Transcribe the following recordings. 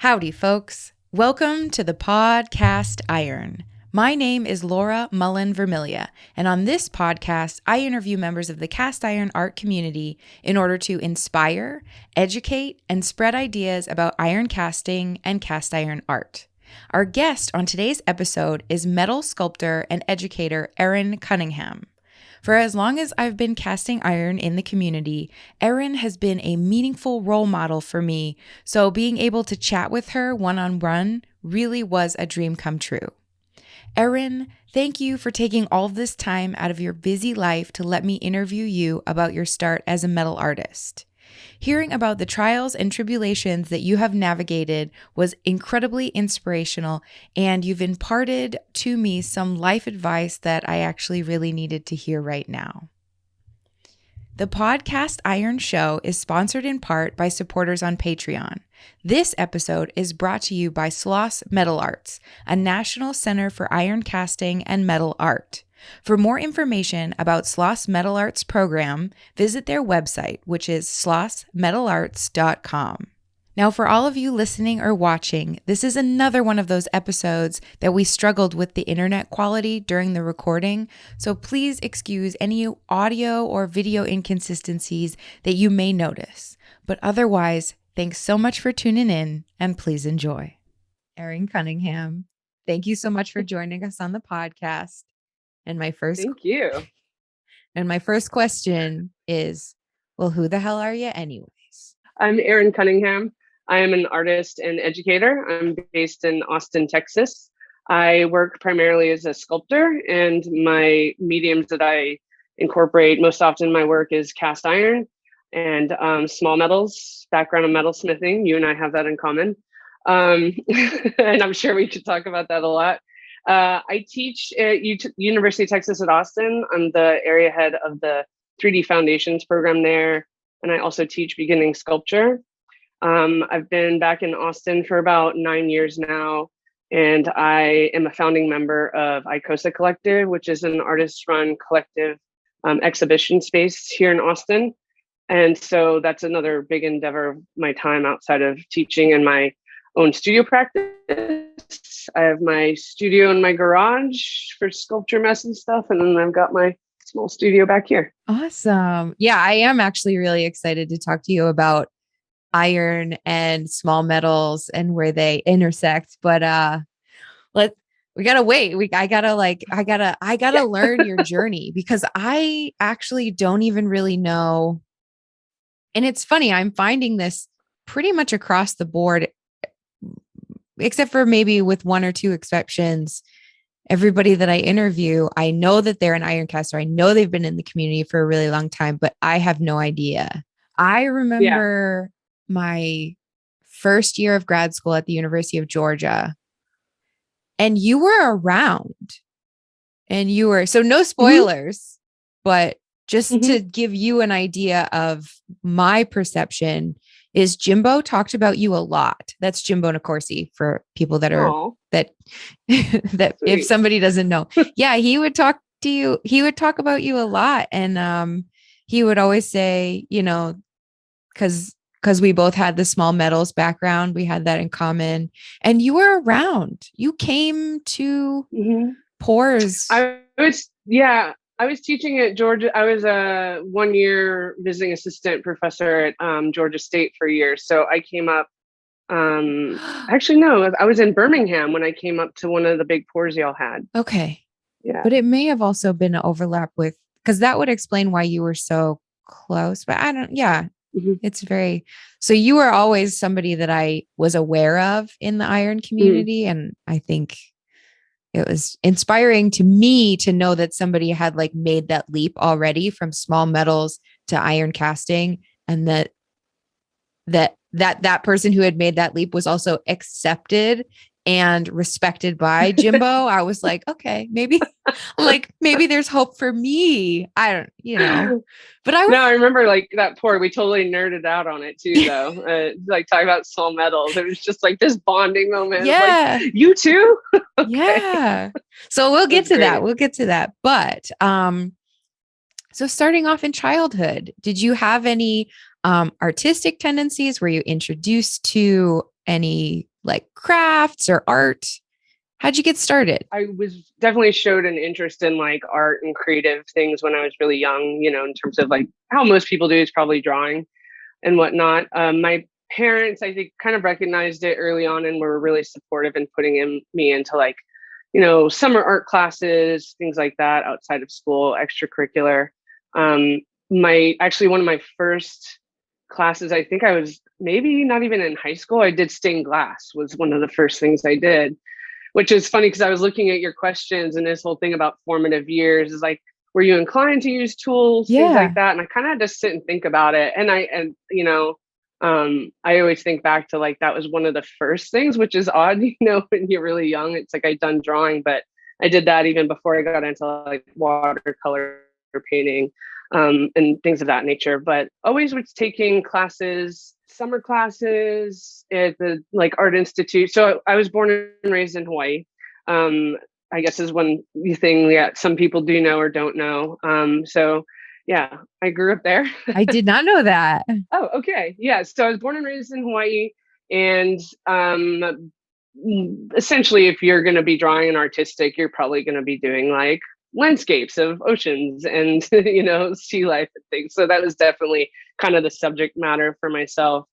Howdy, folks. Welcome to the podcast Iron. My name is Laura Mullen Vermilia, and on this podcast, I interview members of the cast iron art community in order to inspire, educate, and spread ideas about iron casting and cast iron art. Our guest on today's episode is metal sculptor and educator Erin Cunningham. For as long as I've been casting iron in the community, Erin has been a meaningful role model for me, so being able to chat with her one-on-one really was a dream come true. Erin, thank you for taking all of this time out of your busy life to let me interview you about your start as a metal artist. Hearing about the trials and tribulations that you have navigated was incredibly inspirational, and you've imparted to me some life advice that I actually really needed to hear right now. The podcast Iron Show is sponsored in part by supporters on Patreon. This episode is brought to you by Sloss Metal Arts, a national center for iron casting and metal art. For more information about Sloss Metal Arts program, visit their website, which is slossmetalarts.com. Now, for all of you listening or watching, this is another one of those episodes that we struggled with the internet quality during the recording, so please excuse any audio or video inconsistencies that you may notice. But otherwise, thanks so much for tuning in, and please enjoy. Erin Cunningham, thank you so much for joining us on the podcast. Thank you. And my first question is, well, who the hell are you anyways? I'm Erin Cunningham. I am an artist and educator. I'm based in Austin, Texas. I work primarily as a sculptor, and my mediums that I incorporate most often in my work is cast iron and small metals, background in metalsmithing. You and I have that in common. And I'm sure we could talk about that a lot. I teach at University of Texas at Austin. I'm the area head of the 3D Foundations program there, and I also teach beginning sculpture. I've been back in Austin for about 9 years now, and I am a founding member of ICOSA Collective, which is an artist-run collective exhibition space here in Austin. And so that's another big endeavor of my time outside of teaching and my own studio practice. I have my studio in my garage for sculpture mess and stuff, and then I've got my small studio back here. Awesome. Yeah, I am actually really excited to talk to you about iron and small metals and where they intersect. But we gotta wait. I gotta learn your journey, because I actually don't even really know. And it's funny, I'm finding this pretty much across the board, except for maybe with one or two exceptions. Everybody that I interview, I know that they're an iron caster. I know they've been in the community for a really long time, but I have no idea. I remember my first year of grad school at the University of Georgia, and you were around, and so no spoilers, but just to give you an idea of my perception, is Jimbo talked about you a lot. That's Jimbo Nicorsi for people that are that if somebody doesn't know. Yeah, he would talk to you. He would talk about you a lot. And he would always say, because we both had the small metals background, we had that in common. And you were around. You came to Pours. I was teaching at Georgia. I was a 1 year visiting assistant professor at Georgia State for a year. So I came up, actually, no, I was in Birmingham when I came up to one of the big pours y'all had. Okay. Yeah. But it may have also been an overlap with, because that would explain why you were so close. But it's very, so you were always somebody that I was aware of in the iron community. And I think it was inspiring to me to know that somebody had made that leap already from small metals to iron casting, and that person who had made that leap was also accepted and respected by Jimbo. I was like, okay, maybe there's hope for me. I don't, but I remember that pour, we totally nerded out on it too, though. Talking about small metals. It was just this bonding moment. Yeah. You too? Okay. Yeah. So we'll get to that. We'll get to that. But, so starting off in childhood, did you have any artistic tendencies? Were you introduced to any like crafts or art? How'd you get started? I was definitely showed an interest in like art and creative things when I was really young, in terms of like how most people do is probably drawing and whatnot. My parents, I think, kind of recognized it early on and were really supportive in putting me into like, summer art classes, things like that outside of school, extracurricular. One of my first classes, I think I was maybe not even in high school. I did stained glass was one of the first things I did, which is funny because I was looking at your questions and this whole thing about formative years is like, were you inclined to use tools, things like Yeah. that? And I kind of had to sit and think about it. I always think back to like, that was one of the first things, which is odd, when you're really young, it's like I'd done drawing, but I did that even before I got into like watercolor painting, and things of that nature. But always was taking classes, summer classes at the like art institute. So I was born and raised in Hawaii. I guess is one thing that some people do know or don't know. So yeah, I grew up there. I did not know that. Oh, okay. Yeah. So I was born and raised in Hawaii. And essentially, if you're going to be drawing an artistic, you're probably going to be doing like landscapes of oceans and, sea life and things. So that was definitely kind of the subject matter for myself.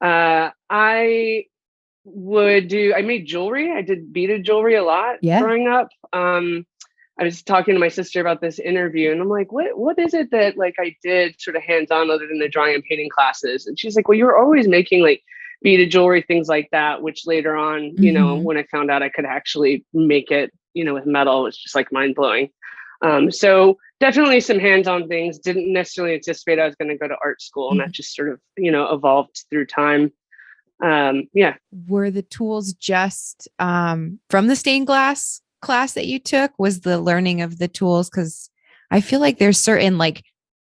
I made jewelry. I did beaded jewelry a lot Yeah. growing up. I was talking to my sister about this interview and I'm like, what is it that like I did sort of hands-on other than the drawing and painting classes? And she's like, well, you were always making like beaded jewelry, things like that, which later on, when I found out I could actually make it, with metal, it's just like mind blowing. So definitely some hands-on things. Didn't necessarily anticipate I was going to go to art school, and that just sort of, evolved through time. Yeah. Were the tools just from the stained glass class that you took? Was the learning of the tools? Because I feel like there's certain like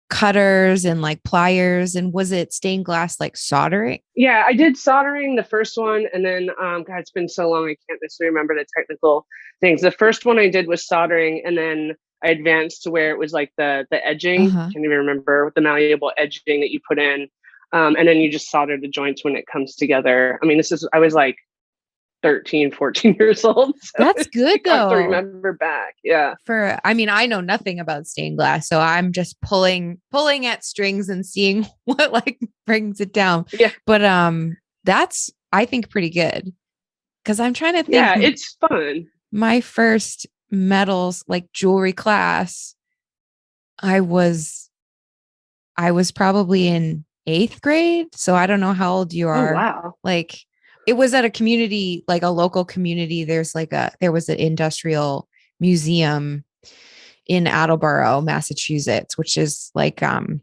cutters and like pliers. And was it stained glass like soldering? Yeah, I did soldering the first one, and then God, it's been so long I can't necessarily remember the technical things. The first one I did was soldering, and then I advanced to where it was like the edging. Uh-huh. Can't even remember the malleable edging that you put in, and then you just solder the joints when it comes together. I mean, I was like 13, 14 years old. So That's good I have to though. remember back. Yeah. I know nothing about stained glass, so I'm just pulling at strings and seeing what like brings it down. Yeah. But that's I think pretty good. Cause I'm trying to think. Yeah, it's fun. My first metals like jewelry class, I was probably in 8th grade. So I don't know how old you are. Oh, wow. Like it was at a community, like a local community. There was an industrial museum in Attleboro, Massachusetts, which is like kind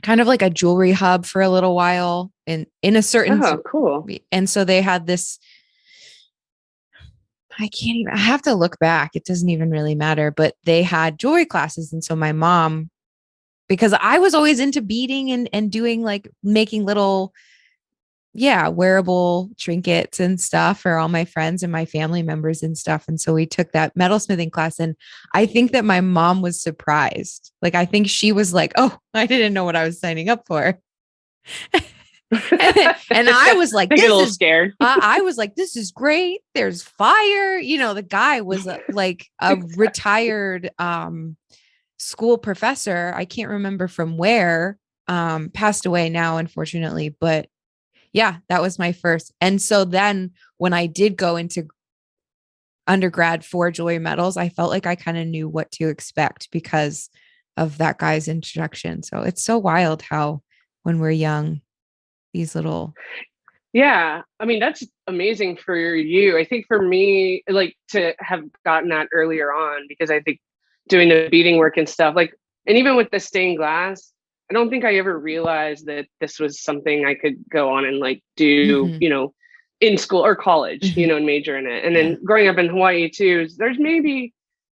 of like a jewelry hub for a little while in a certain. Oh, cool. And so they had this. I have to look back. It doesn't even really matter, but they had jewelry classes. And so my mom, because I was always into beading and doing like making little, wearable trinkets and stuff for all my friends and my family members and stuff. And so we took that metalsmithing class. And I think that my mom was surprised. Like, I think she was like, oh, I didn't know what I was signing up for. and I was like, I get a little scared. I was like, this is great. There's fire. The guy was like a retired school professor. I can't remember from where, passed away now, unfortunately. But yeah, that was my first. And so then when I did go into undergrad for jewelry metals, I felt like I kind of knew what to expect because of that guy's introduction. So it's so wild how when we're young, these little. Yeah. I mean, that's amazing for you. I think for me, like to have gotten that earlier on, because I think doing the beading work and stuff, like, and even with the stained glass, I don't think I ever realized that this was something I could go on and like do, in school or college, and major in it. And then growing up in Hawaii too, there's maybe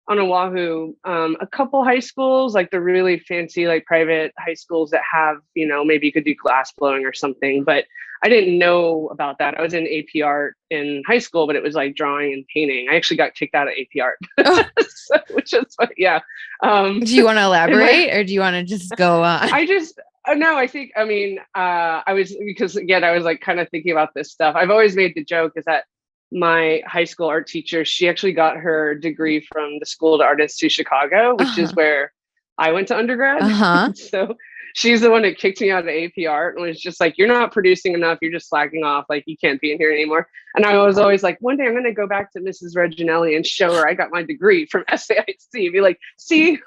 on Oahu, a couple high schools, like the really fancy, like private high schools that have, maybe you could do glass blowing or something. But I didn't know about that. I was in AP art in high school, but it was like drawing and painting. I actually got kicked out of AP art, Oh, so, which is, yeah. do you want to elaborate or do you want to just go on? I just, no, I was, because again, I was like kind of thinking about this stuff. I've always made the joke is that my high school art teacher, she actually got her degree from the School of Artists to Chicago, which is Uh-huh. where I went to undergrad. Uh-huh. So she's the one that kicked me out of AP art and was just like, you're not producing enough. You're just slacking off. Like, you can't be in here anymore. And I was always like, one day I'm going to go back to Mrs. Reginelli and show her I got my degree from SAIC. Be like, see,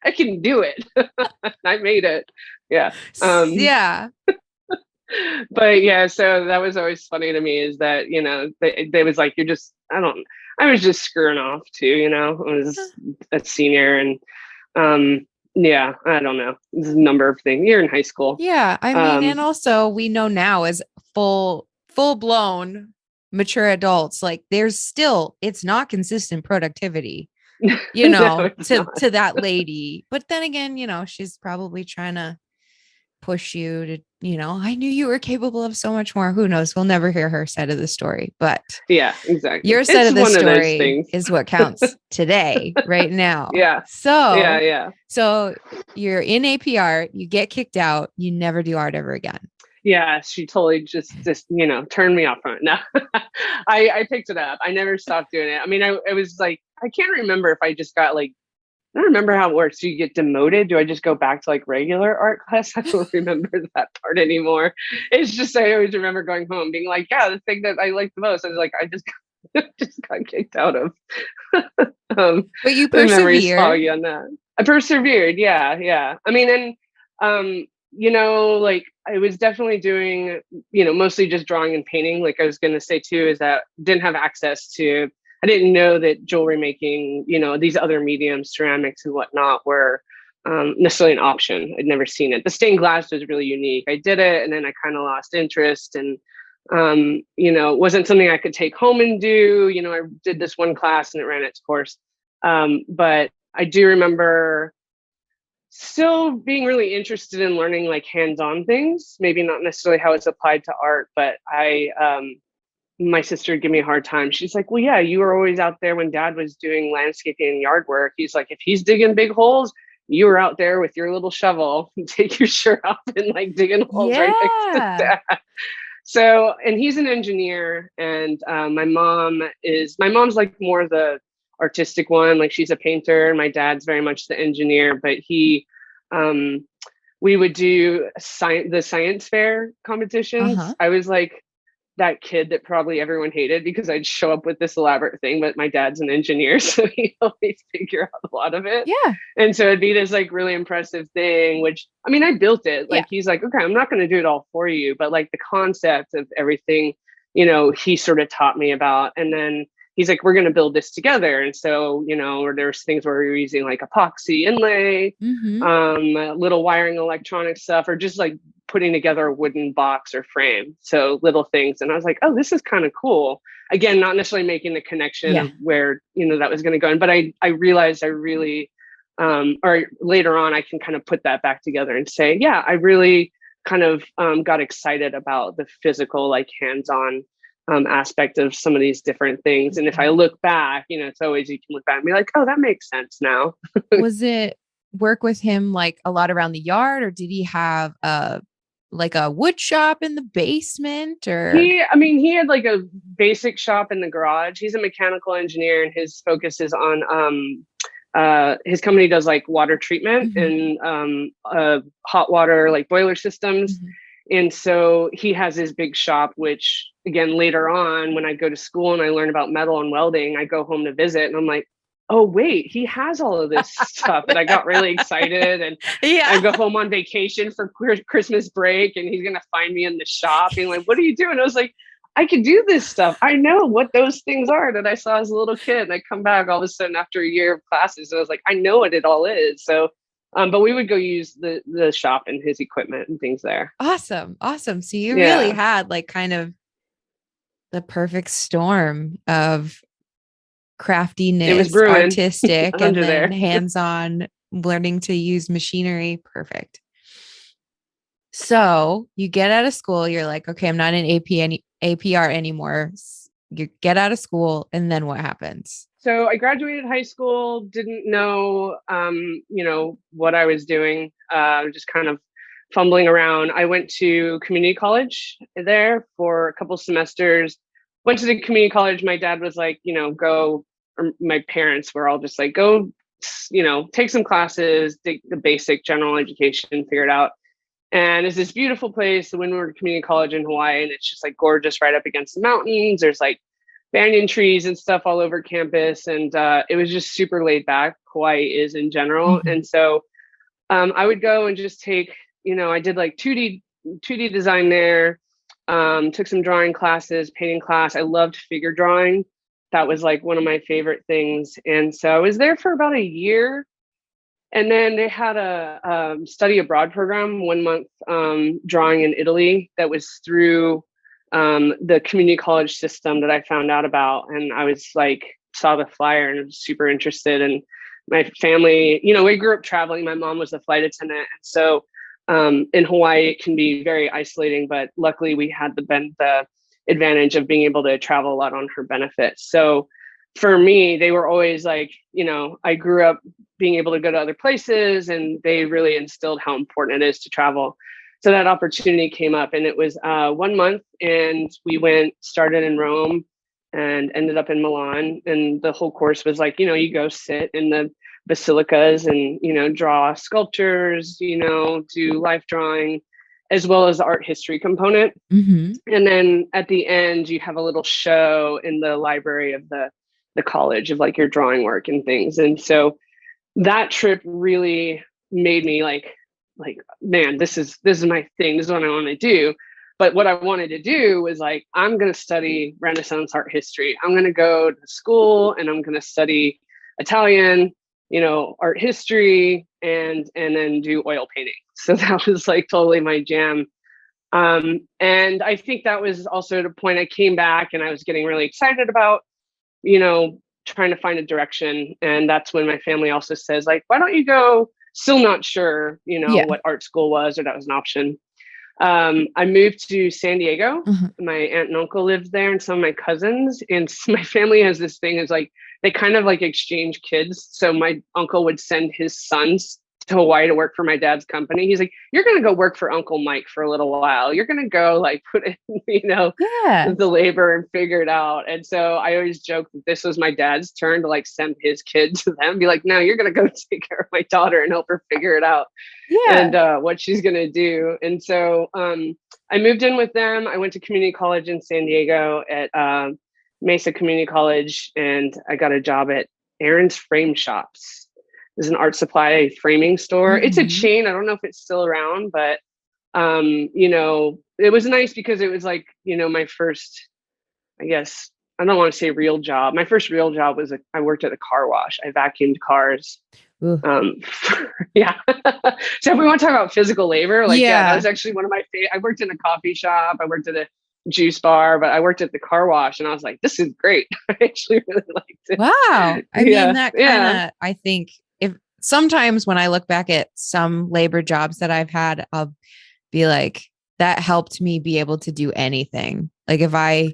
I can do it. I made it. Yeah. Yeah. But yeah, so that was always funny to me is that, they was like, I was just screwing off too, I was a senior and, yeah, I don't know. There's a number of things. You're in high school. Yeah. I mean, and also we know now as full blown mature adults, like it's not consistent productivity, No, to that lady. But then again, she's probably trying to push you to, I knew you were capable of so much more. Who knows? We'll never hear her side of the story, but yeah, exactly. your side It's of the one of those story things. is what counts today, right now. Yeah. So, Yeah. so you're in AP art, you get kicked out, you never do art ever again. Yeah, she totally just turned me off from it. No, I picked it up. I never stopped doing it. I mean, I was like, I can't remember if I just got like, I don't remember how it works. Do you get demoted? Do I just go back to like regular art class? I don't remember that part anymore. It's just, I always remember going home being like, yeah, the thing that I like the most. I was like, I just just got kicked out of. But you The memory's persevered. foggy on that. I persevered. Yeah. I mean, and like I was definitely doing, mostly just drawing and painting. Like I was going to say too, is that didn't have access to, I didn't know that jewelry making, these other mediums, ceramics and whatnot were necessarily an option. I'd never seen it. The stained glass was really unique. I did it and then I kind of lost interest and, it wasn't something I could take home and do. I did this one class and it ran its course. But I do remember still being really interested in learning like hands-on things, maybe not necessarily how it's applied to art, but my sister would give me a hard time. She's like, well, yeah, you were always out there when dad was doing landscaping and yard work. He's like, if he's digging big holes, you were out there with your little shovel and take your shirt off and like digging holes right next to dad. So, and he's an engineer and my mom's like more the artistic one. Like she's a painter and my dad's very much the engineer, but we would do the science fair competitions. Uh-huh. I was like that kid that probably everyone hated because I'd show up with this elaborate thing, but my dad's an engineer, so he'd always figure out a lot of it. Yeah. And so it'd be this like really impressive thing, which I mean, I built it. Like he's like, okay, I'm not going to do it all for you, but like the concept of everything, he sort of taught me about. And then he's like, we're going to build this together. And so, there's things where we were using like epoxy inlay, little wiring electronic stuff, or just like putting together a wooden box or frame. So little things. And I was like, oh, this is kind of cool. Again, not necessarily making the connection of where, that was going to go in, but I realized I really, or later on, I can kind of put that back together and say, yeah, I really kind of got excited about the physical, like hands-on aspect of some of these different things. And if I look back, it's always, you can look back and be like, oh, that makes sense now. Was it work with him like a lot around the yard, or did he have like a wood shop in the basement? Or he had like a basic shop in the garage. He's a mechanical engineer and his focus is on his company does like water treatment and hot water, like boiler systems. And so he has his big shop, which again, later on, when I go to school and I learn about metal and welding, I go home to visit and I'm like, oh, wait, he has all of this stuff. And I got really excited. And I go home on vacation for Christmas break and he's going to find me in the shop being like, what are you doing? I was like, I can do this stuff. I know what those things are that I saw as a little kid. And I come back all of a sudden after a year of classes. And I was like, I know what it all is. So but we would go use the shop and his equipment and things there. Awesome. So you really had like kind of the perfect storm of It was craftiness, brewing artistic, and under then there. hands-on learning to use machinery. Perfect. So you get out of school, you're like, okay, I'm not an APR anymore. You get out of school, and then what happens? So I graduated high school, didn't know, what I was doing, just kind of fumbling around. I went to community college there for a couple semesters. Went to the community college. My dad was like, go, or my parents were all just like, go, take some classes, take the basic general education, figure it out. And it's this beautiful place, the Windward Community College in Hawaii, and it's just like gorgeous right up against the mountains. There's like banyan trees and stuff all over campus, and it was just super laid back. Hawaii is in general, Mm-hmm. and so I would go and just take, I did like 2D design there. Took some drawing classes, painting class. I loved figure drawing. That was like one of my favorite things, and so I was there for about a year. And then they had a study abroad program, 1 month drawing in Italy that was through the community college system that I found out about. And I was like, saw the flyer and was super interested. And my family, we grew up traveling. My mom was a flight attendant. And so in Hawaii, it can be very isolating, but luckily we had the advantage of being able to travel a lot on her benefits. So for me, they were always like, I grew up being able to go to other places, and they really instilled how important it is to travel. So that opportunity came up, and it was 1 month, and we started in Rome and ended up in Milan. And the whole course was like, you go sit in the basilicas and, draw sculptures, do life drawing, as well as the art history component. Mm-hmm. And then at the end, you have a little show in the library of the college of like your drawing work and things. And so that trip really made me like, man, this is my thing. This is what I want to do. But what I wanted to do was like, I'm going to study Renaissance art history. I'm going to go to school and I'm going to study Italian, art history, and then do oil painting. So that was like totally my jam. And I think that was also the point I came back and I was getting really excited about, trying to find a direction. And that's when my family also says, like, why don't you go? Still not sure, Yeah. what art school was, or that was an option. I moved to San Diego. Mm-hmm. My aunt and uncle lived there, and some of my cousins. And my family has this thing, is like they kind of like exchange kids. So my uncle would send his sons to Hawaii to work for my dad's company. He's like, you're going to go work for Uncle Mike for a little while. You're going to go like put in, Yeah. the labor and figure it out. And so I always joke that this was my dad's turn to like send his kid to them, be like, no, you're going to go take care of my daughter and help her figure it out. Yeah. And what she's going to do. And so I moved in with them. I went to community college in San Diego at Mesa Community College, and I got a job at Erin's Frame Shops. There's an art supply framing store. Mm-hmm. It's a chain. I don't know if it's still around, but it was nice because it was like, my first, I guess, I don't want to say real job. My first real job was I worked at a car wash. I vacuumed cars. Yeah. So if we want to talk about physical labor, like, yeah, that was actually one of my favorite. I worked in a coffee shop. I worked at a juice bar, but I worked at the car wash, and I was like, this is great. I actually really liked it. Wow. I mean, that kind of, I think if sometimes when I look back at some labor jobs that I've had, I'll be like, that helped me be able to do anything. Like if I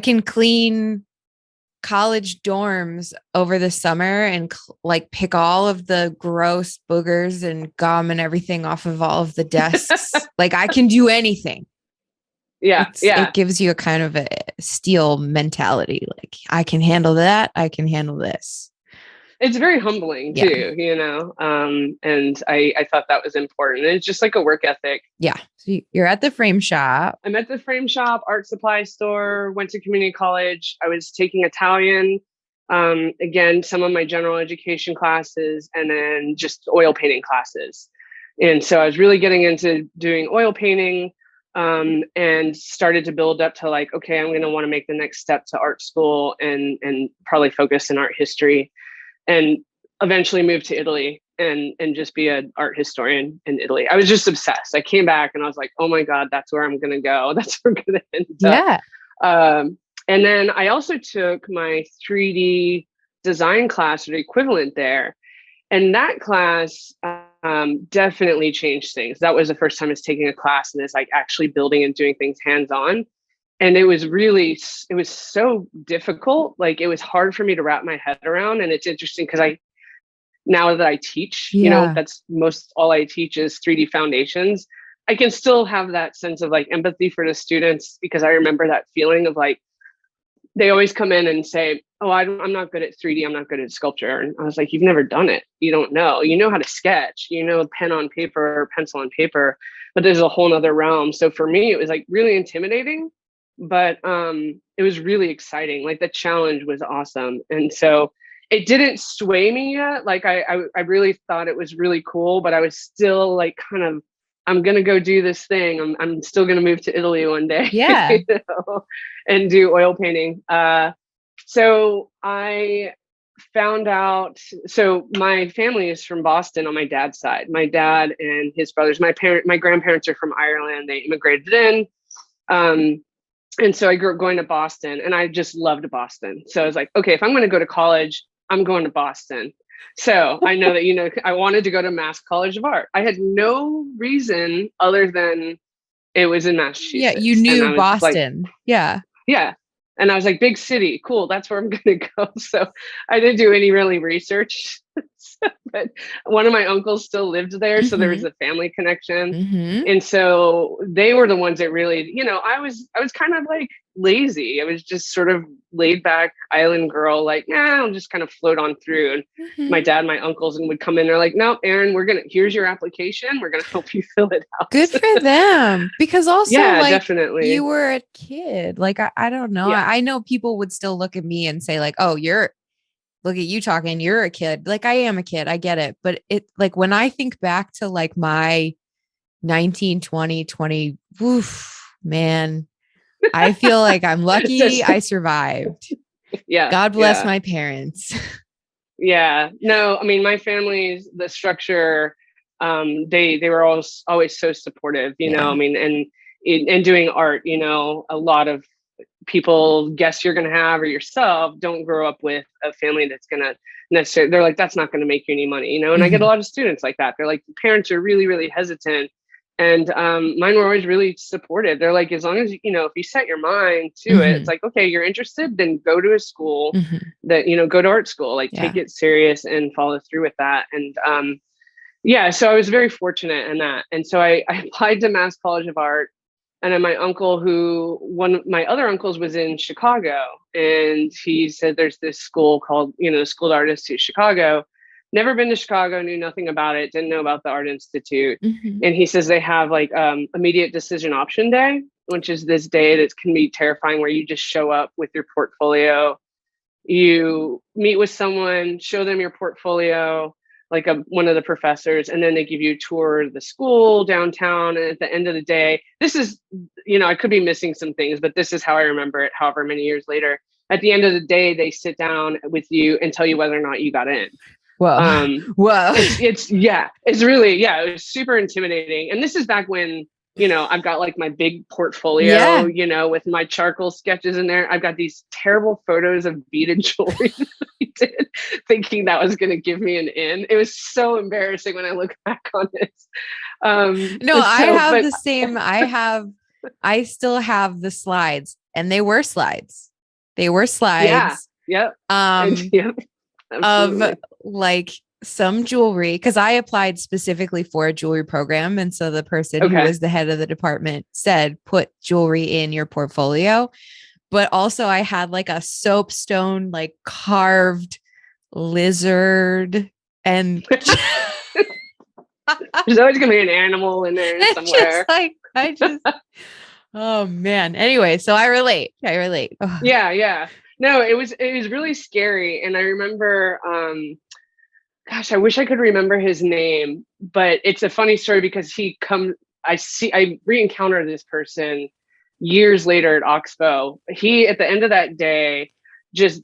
can clean college dorms over the summer and like pick all of the gross boogers and gum and everything off of all of the desks, like I can do anything. It gives you a kind of a steel mentality. Like I can handle that. I can handle this. It's very humbling too, and I thought that was important. It's just like a work ethic. Yeah. So you're at the frame shop. I'm at the frame shop, art supply store, went to community college. I was taking Italian, again, some of my general education classes, and then just oil painting classes. And so I was really getting into doing oil painting, and started to build up to like, okay, I'm going to want to make the next step to art school and probably focus in art history. And eventually moved to Italy and just be an art historian in Italy. I was just obsessed. I came back and I was like, oh my God, that's where I'm going to go. That's where I'm going to end up. And then I also took my 3D design class or the equivalent there. And that class definitely changed things. That was the first time I was taking a class and it's like actually building and doing things hands-on. And it was so difficult. Like it was hard for me to wrap my head around. And it's interesting because now that I teach, that's most all I teach is 3D foundations. I can still have that sense of like empathy for the students because I remember that feeling of like, they always come in and say, oh, I'm not good at 3D. I'm not good at sculpture. And I was like, you've never done it. You don't know. You know how to sketch, pen on paper or pencil on paper, but there's a whole nother realm. So for me, it was like really intimidating, but it was really exciting. Like the challenge was awesome. And so it didn't sway me yet. Like I really thought it was really cool, but I was still like kind of, I'm going to go do this thing. I'm still going to move to Italy one day. Yeah. And do oil painting. So I found out, so my family is from Boston on my dad's side. My dad and his brothers, my grandparents are from Ireland. They immigrated in. And so I grew up going to Boston and I just loved Boston. So I was like, okay, if I'm going to go to college, I'm going to Boston. So I know that, I wanted to go to Mass College of Art. I had no reason other than it was in Massachusetts. Yeah, you knew Boston. Like, yeah. And I was like, big city, cool. That's where I'm going to go. So I didn't do any really research, but one of my uncles still lived there. So there was a family connection. And so they were the ones that really, I was kind of like lazy. I was just sort of laid back island girl, like, I'll just kind of float on through. And my dad, my uncles, and would come in. They're like, no, Erin, here's your application. We're going to help you fill it out. Good for them. Because also, like, definitely. You were a kid. Like, I don't know. I know people would still look at me and say like, oh, look at you talking, you're a kid. Like I am a kid. I get it. But it like when I think back to like my 19, 20, man, I feel like I'm lucky I survived. Yeah. God bless my parents. Yeah. No, I mean, my family's, the structure, they were always so supportive, I mean, and doing art, a lot of people, guests you're going to have or yourself don't grow up with a family that's going to necessarily, they're like, that's not going to make you any money, and I get a lot of students like that. They're like, parents are really, really hesitant. And mine were always really supportive. They're like, as long as, if you set your mind to it, it's like, okay, you're interested, then go to a school that, go to art school, like take it serious and follow through with that. And so I was very fortunate in that. And so I applied to Mass College of Art. And then my uncle, one of my other uncles was in Chicago, and he said, there's this school called, the School of Artists in Chicago. Never been to Chicago, knew nothing about it, didn't know about the Art Institute. And he says they have like immediate decision option day, which is this day that can be terrifying where you just show up with your portfolio. You meet with someone, show them your portfolio, like one of the professors, and then they give you a tour of the school downtown. And at the end of the day, this is, I could be missing some things, but this is how I remember it, however many years later. At the end of the day, they sit down with you and tell you whether or not you got in. Whoa. It's really, it was super intimidating. And this is back when, I've got like my big portfolio, with my charcoal sketches in there. I've got these terrible photos of beaded jewelry that I did, thinking that was going to give me an in. It was so embarrassing when I look back on this. I have the same. I still have the slides, and they were slides. Yeah. Of like some jewelry, because I applied specifically for a jewelry program. And so the person who was the head of the department said, put jewelry in your portfolio. But also I had like a soapstone, like carved lizard, and there's always gonna be an animal in there somewhere. Oh man. Anyway, so I relate. Oh. Yeah. No, it was really scary. And I remember, I wish I could remember his name, but it's a funny story because I re-encountered this person years later at Oxbow. He, at the end of that day, was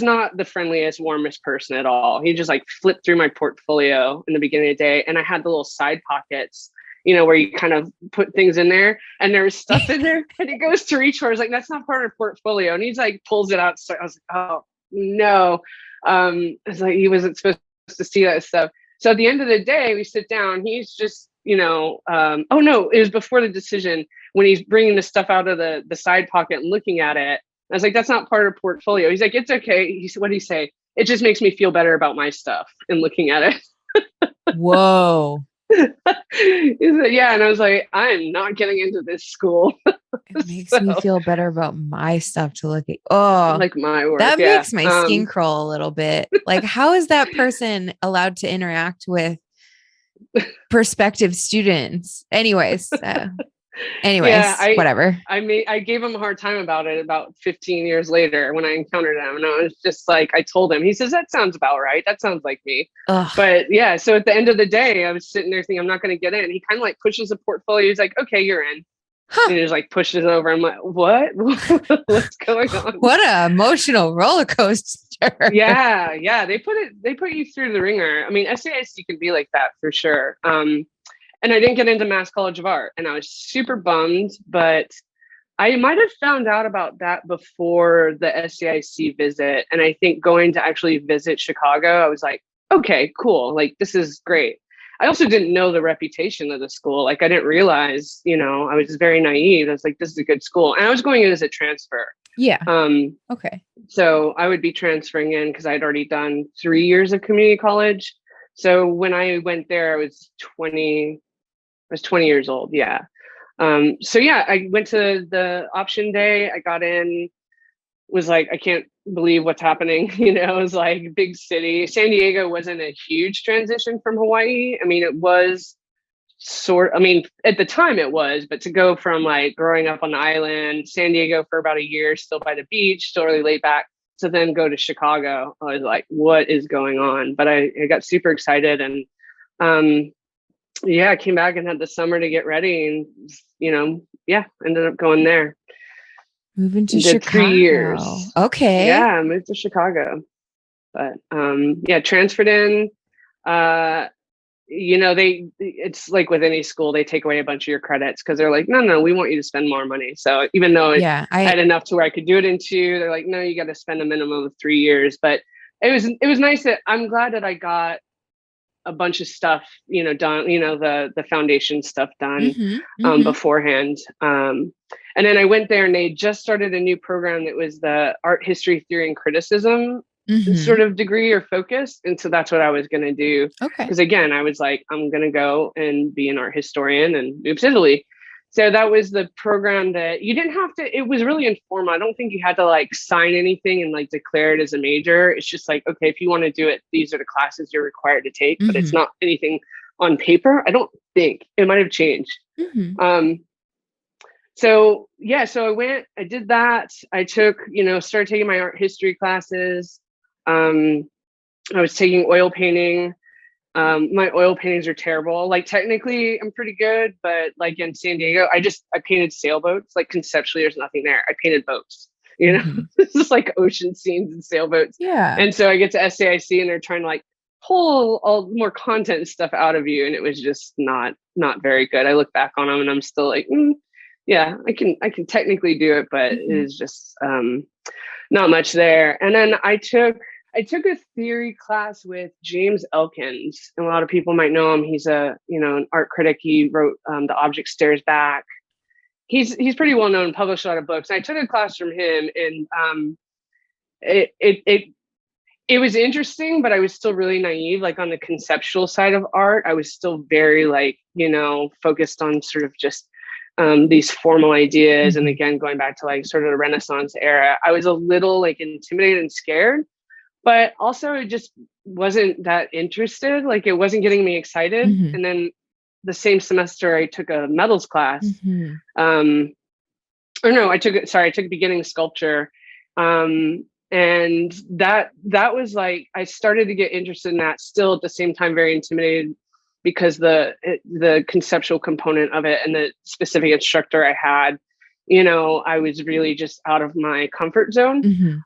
not the friendliest, warmest person at all. He just like flipped through my portfolio in the beginning of the day. And I had the little side pockets, where you kind of put things in there, and there was stuff in there, and he goes to reach for it. I was like, that's not part of portfolio. And he's like, pulls it out. So I was like, oh no. It's like he wasn't supposed to see that stuff. So at the end of the day, we sit down, he's just, oh no, it was before the decision when he's bringing the stuff out of the side pocket and looking at it. I was like, that's not part of portfolio. He's like, it's okay. He said, what did he say? It just makes me feel better about my stuff and looking at it. Whoa. He said, yeah. And I was like, I'm not getting into this school. It makes me feel better about my stuff to look at. Oh, like my work. That makes my skin crawl a little bit. Like, how is that person allowed to interact with prospective students? Anyways, whatever. I gave him a hard time about it about 15 years later when I encountered him. And I was just like, I told him, he says, that sounds about right. That sounds like me. Ugh. But yeah, so at the end of the day, I was sitting there thinking, I'm not going to get in. He kind of like pushes the portfolio. He's like, okay, you're in. Huh. And he just like pushes over. I'm like, what? What's going on? What an emotional roller coaster. Yeah. They put you through the ringer. I mean, SAIC can be like that for sure. And I didn't get into Mass College of Art, and I was super bummed, but I might have found out about that before the SAIC visit. And I think going to actually visit Chicago, I was like, okay, cool. Like, this is great. I also didn't know the reputation of the school. Like, I didn't realize, I was very naive. I was like, this is a good school. And I was going in as a transfer. Yeah. Okay. So I would be transferring in because I'd already done 3 years of community college. So when I went there, I was 20 years old. Yeah. So yeah, I went to the option day. I got in, was like, I can't believe what's happening. It was like big city. San Diego wasn't a huge transition from Hawaii. I mean, it was at the time it was, but to go from like growing up on the island, San Diego for about a year, still by the beach, still really laid back, to then go to Chicago, I was like, what is going on? But I got super excited, and I came back and had the summer to get ready, and ended up going there. Moving to Chicago. 3 years. Okay. Yeah, I moved to Chicago. But transferred in. It's like with any school, they take away a bunch of your credits because they're like, no, we want you to spend more money. So even though I had enough to where I could do it in 2, they're like, no, you got to spend a minimum of 3 years. But it was nice that I'm glad that I got a bunch of stuff, done, the foundation stuff done beforehand. And then I went there, and they just started a new program that was the art history theory and criticism sort of degree or focus. And so that's what I was going to do. Okay. Because again, I was like, I'm going to go and be an art historian and move to Italy. So that was the program that you didn't have to, it was really informal. I don't think you had to like sign anything and like declare it as a major. It's just like, okay, if you want to do it, these are the classes you're required to take, but it's not anything on paper. I don't think. It might have changed. So I did that. I took, started taking my art history classes. I was taking oil painting. My oil paintings are terrible. Like, technically I'm pretty good, but like in San Diego, I painted sailboats. Like, conceptually, there's nothing there. I painted boats, It's just like ocean scenes and sailboats. Yeah. And so I get to SAIC, and they're trying to like pull all more content and stuff out of you. And it was just not very good. I look back on them, and I'm still like, yeah, I can technically do it, but it is just not much there. And then I took a theory class with James Elkins, and a lot of people might know him. He's an art critic. He wrote The Object Stares Back. He's pretty well known, published a lot of books. And I took a class from him, and it was interesting, but I was still really naive. Like, on the conceptual side of art, I was still very like, focused on sort of just these formal ideas. And again, going back to like sort of the Renaissance era, I was a little like intimidated and scared, but also it just wasn't that interested. Like, it wasn't getting me excited. And then the same semester I took a metals class. I took beginning sculpture. And that was like, I started to get interested in that, still at the same time very intimidated, because the conceptual component of it and the specific instructor I had, I was really just out of my comfort zone.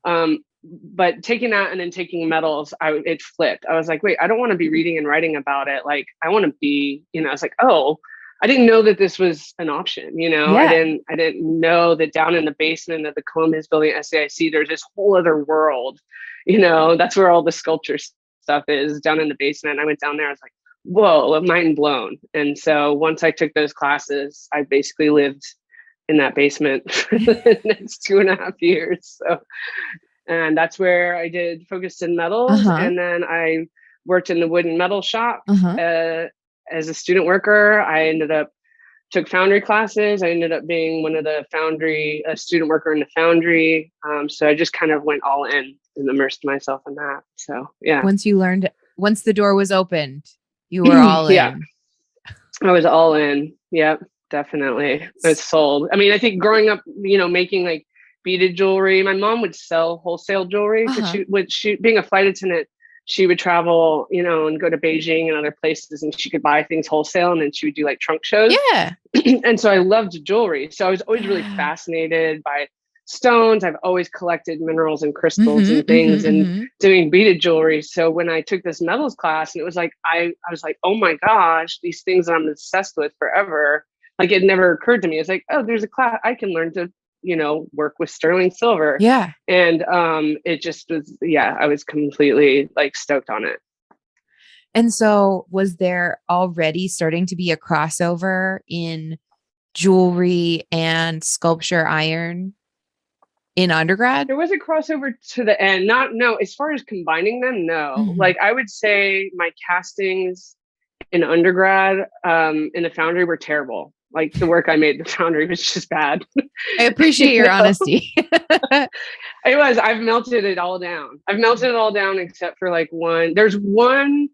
But taking that and then taking metals, it flipped. I was like, wait, I don't want to be reading and writing about it. Like, I want to be, I was like, oh, I didn't know that this was an option. I Yeah. didn't know that down in the basement of the Columbus building at SAIC, there's this whole other world. That's where all the sculpture stuff is, down in the basement. I went down there. I was like, whoa, mind blown. And so once I took those classes, I basically lived in that basement for the next 2.5 years. So, and that's where I did focused in metals. And then I worked in the wood and metal shop as a student worker. I took foundry classes. I ended up being one of the a student worker in the foundry. So I just kind of went all in and immersed myself in that. So yeah. Once the door was opened, you were all in. Yeah, I was all in. Yep, definitely. I was sold. I mean, I think growing up, making like beaded jewelry, my mom would sell wholesale jewelry because being a flight attendant, she would travel, and go to Beijing and other places, and she could buy things wholesale, and then she would do like trunk shows. Yeah. And so I loved jewelry. So I was always really fascinated by stones. I've always collected minerals and crystals and things and doing beaded jewelry. So when I took this metals class, and it was like, I was like, oh my gosh, these things that I'm obsessed with forever. Like it never occurred to me. It's like, oh, there's a class I can learn to, work with sterling silver. Yeah. And it just was, I was completely like stoked on it. And so was there already starting to be a crossover in jewelry and sculpture iron in undergrad? There was a crossover to the end. No, as far as combining them, no. Like I would say my castings in undergrad in the foundry were terrible. Like the work I made in the foundry was just bad. I appreciate your honesty. It was. I've melted it all down. Except for like there's one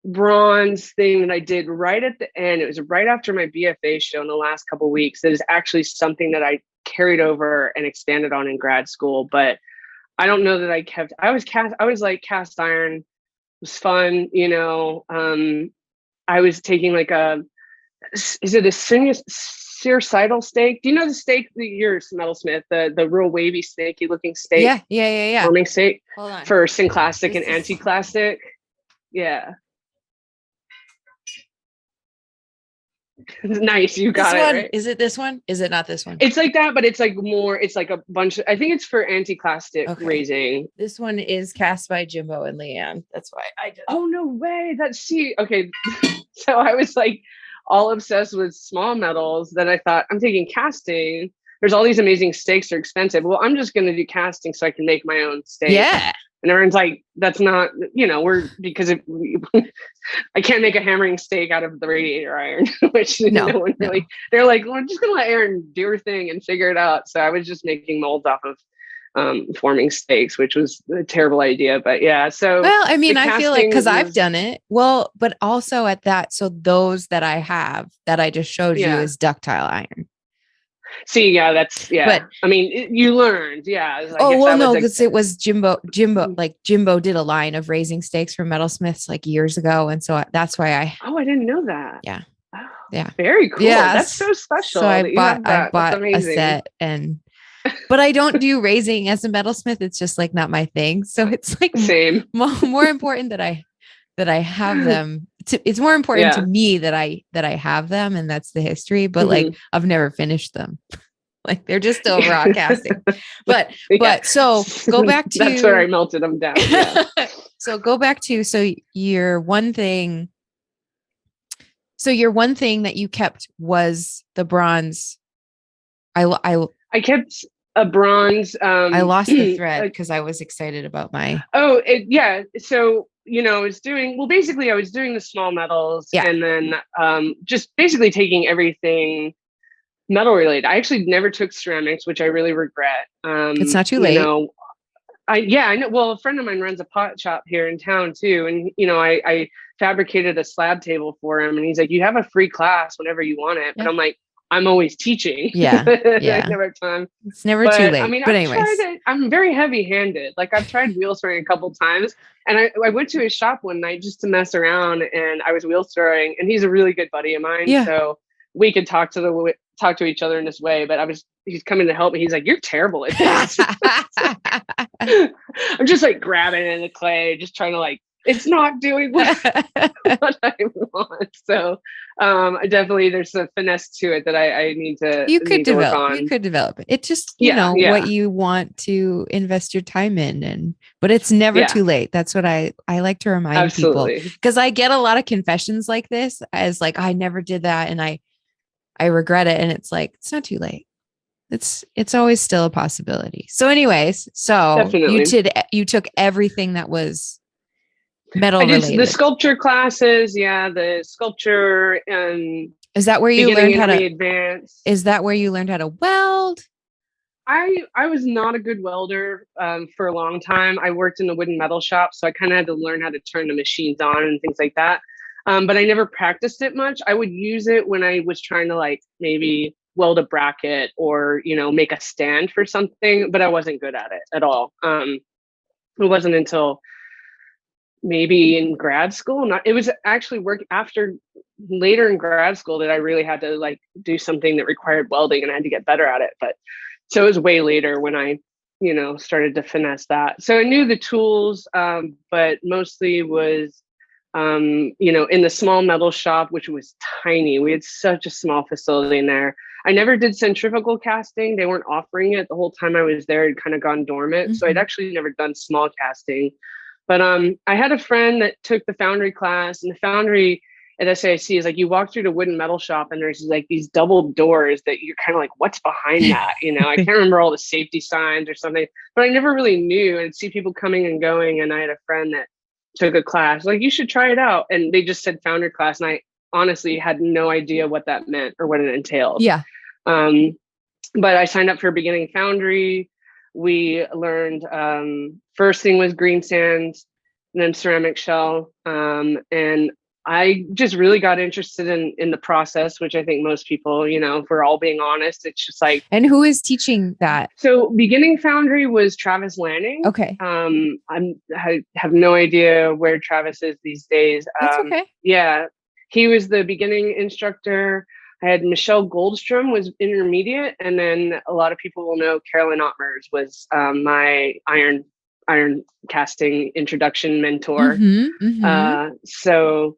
bronze thing that I did right at the end. It was right after my BFA show in the last couple of weeks. That is actually something that I carried over and expanded on in grad school. But I don't know that I was like cast iron. It was fun. I was taking like is it a searcidal steak? Do you know the steak? You're a metalsmith, the real wavy snaky looking steak. Yeah. Forming steak. Hold on. For synclastic and anti-classic. Yeah. Nice. You got it. Right? Is it this one? Is it not this one? It's like that, but it's like more, it's like a bunch I think it's for anti-clastic raising. This one is cast by Jimbo and Leanne. That's why I did. Oh, no way. Okay. So I was like all obsessed with small metals that I thought, I'm taking casting. There's all these amazing steaks, they're expensive. Well, I'm just going to do casting so I can make my own steak. Yeah. And everyone's like, that's not, because I can't make a hammering steak out of the radiator iron, which no one really, they're like, well, I'm just going to let Erin do her thing and figure it out. So I was just making molds off of forming steaks, which was a terrible idea. But yeah, so. Well, I mean, I feel like, cause I've done it. Well, but also at that, so those that I have that I just showed you is ductile iron. See, yeah, but I mean, you learned, yeah. Because it was Jimbo, like Jimbo did a line of raising steaks for metalsmiths like years ago. And so that's why I didn't know that. Yeah. Oh, yeah. Very cool. Yeah. That's so special. So I bought a set but I don't do raising as a metalsmith. It's just like not my thing. So it's like same more important that I have them. It's more important to me that I have them, and that's the history. But like I've never finished them. Like they're just still raw casting. But so go back to that's where I melted them down. Yeah. So go back to your one thing. So your one thing that you kept was the bronze. I kept a bronze. I lost the thread because I was excited about my. So I was doing the small metals and then just basically taking everything metal related. I actually never took ceramics, which I really regret. It's not too late. I know. Well, a friend of mine runs a pot shop here in town too. And, I fabricated a slab table for him and he's like, you have a free class whenever you want it. But I'm like, I'm always teaching. Yeah. I never have time. It's never too late. I mean, I'm very heavy handed. Like I've tried wheel throwing a couple times and I went to his shop one night just to mess around and I was wheel throwing and he's a really good buddy of mine. Yeah. So we could talk to each other in this way, but he's coming to help me. He's like, you're terrible at this. I'm just like grabbing in the clay, just trying to like it's not doing what I want. So I definitely, there's a finesse to it that I need to work on. You could develop it. It just, Yeah, what you want to invest your time in, but it's never too late. That's what I like to remind people, because I get a lot of confessions like this as like, I never did that. And I regret it. And it's like, it's not too late. It's always still a possibility. So anyways, definitely. you took everything that was metal I did related. the sculpture classes. Yeah. The sculpture and is that where you learned how to advance? Is that where you learned how to weld? I was not a good welder for a long time. I worked in the wood and metal shop, so I kind of had to learn how to turn the machines on and things like that. But I never practiced it much. I would use it when I was trying to like maybe weld a bracket or, make a stand for something, but I wasn't good at it at all. It wasn't until maybe in grad school. It was actually later in grad school that I really had to like do something that required welding, and I had to get better at it. But so it was way later when I, started to finesse that. So I knew the tools, but mostly was, in the small metal shop, which was tiny. We had such a small facility in there. I never did centrifugal casting. They weren't offering it the whole time I was there. It kind of gone dormant. Mm-hmm. So I'd actually never done small casting. But I had a friend that took the foundry class, and the foundry at SAIC is like, you walk through the wood and metal shop and there's like these double doors that you're kind of like, what's behind that? I can't remember all the safety signs or something, but I never really knew. I'd see people coming and going. And I had a friend that took a class, like, you should try it out. And they just said foundry class. And I honestly had no idea what that meant or what it entailed. Yeah. But I signed up for beginning foundry. We learned, first thing was green sand, and then ceramic shell. And I just really got interested in the process, which I think most people, if we're all being honest, it's just like. And who is teaching that? So beginning foundry was Travis Lanning. Okay. I have no idea where Travis is these days. That's okay. Yeah, he was the beginning instructor. I had Michelle Goldstrom was intermediate, and then a lot of people will know Carolyn Ottmers was my iron casting introduction mentor. Mm-hmm, mm-hmm. So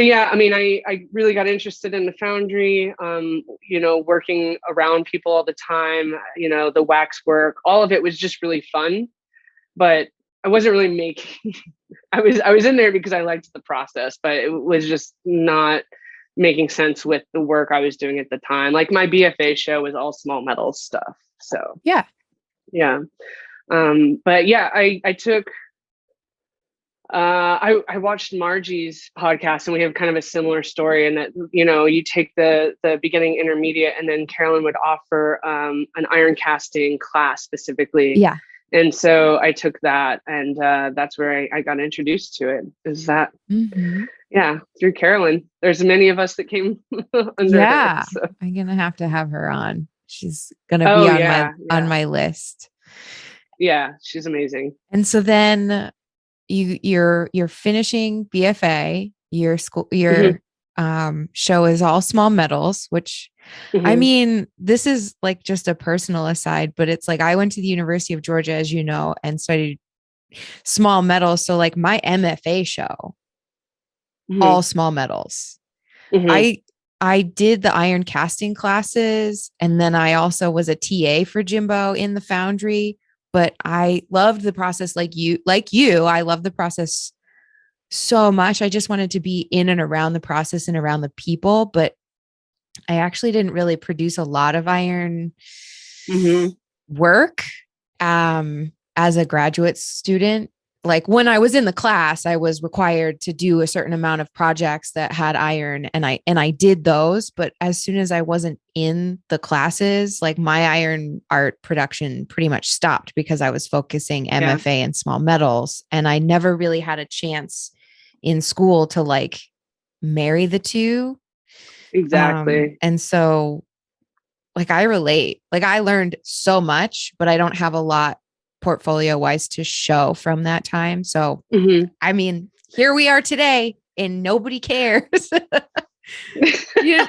yeah, I mean, I really got interested in the foundry, working around people all the time, the wax work, all of it was just really fun, but I wasn't really making, I was in there because I liked the process, but it was just not making sense with the work I was doing at the time. Like my BFA show was all small metal stuff. So yeah. But yeah, I took, I watched Margie's podcast, and we have kind of a similar story in that, you take the beginning, intermediate, and then Carolyn would offer an iron casting class specifically. Yeah. And so I took that, and that's where I got introduced to it. Is that, yeah, through Carolyn. There's many of us that came under her. So. I'm going to have her on. She's going to be on my list. Yeah, she's amazing. And so then you're finishing BFA, your school, show is all small metals, which I mean, this is like just a personal aside, but it's like, I went to the University of Georgia, as you know, and studied small metals. So like my MFA show, all small metals. I did the iron casting classes, and then I also was a TA for Jimbo in the foundry. But I loved the process like you. I love the process so much. I just wanted to be in and around the process and around the people. But I actually didn't really produce a lot of iron work as a graduate student. Like when I was in the class, I was required to do a certain amount of projects that had iron, and I did those. But as soon as I wasn't in the classes, like my iron art production pretty much stopped because I was focusing MFA and small metals. And I never really had a chance in school to like marry the two. Exactly. And so like I relate, like I learned so much, but I don't have a lot portfolio wise to show from that time. So, I mean, here we are today and nobody cares.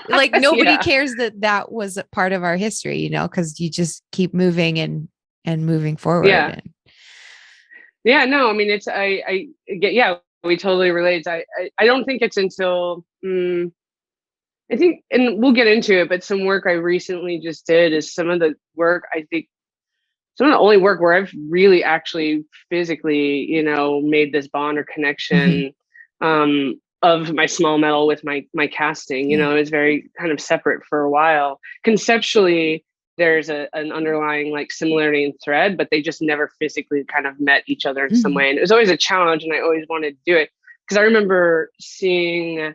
Like nobody cares that was a part of our history, cause you just keep moving and moving forward. Yeah. No, I mean, it's, I get, we totally relate. I don't think it's until I think, and we'll get into it, but some work I recently just did is some of the work I think some of the only work where I've really actually physically, made this bond or Mhm. connection of my small metal with my casting. Yeah. It was very kind of separate for a while. Conceptually, there's an underlying like similarity in thread, but they just never physically kind of met each other in some Mhm. way. And it was always a challenge, and I always wanted to do it because I remember seeing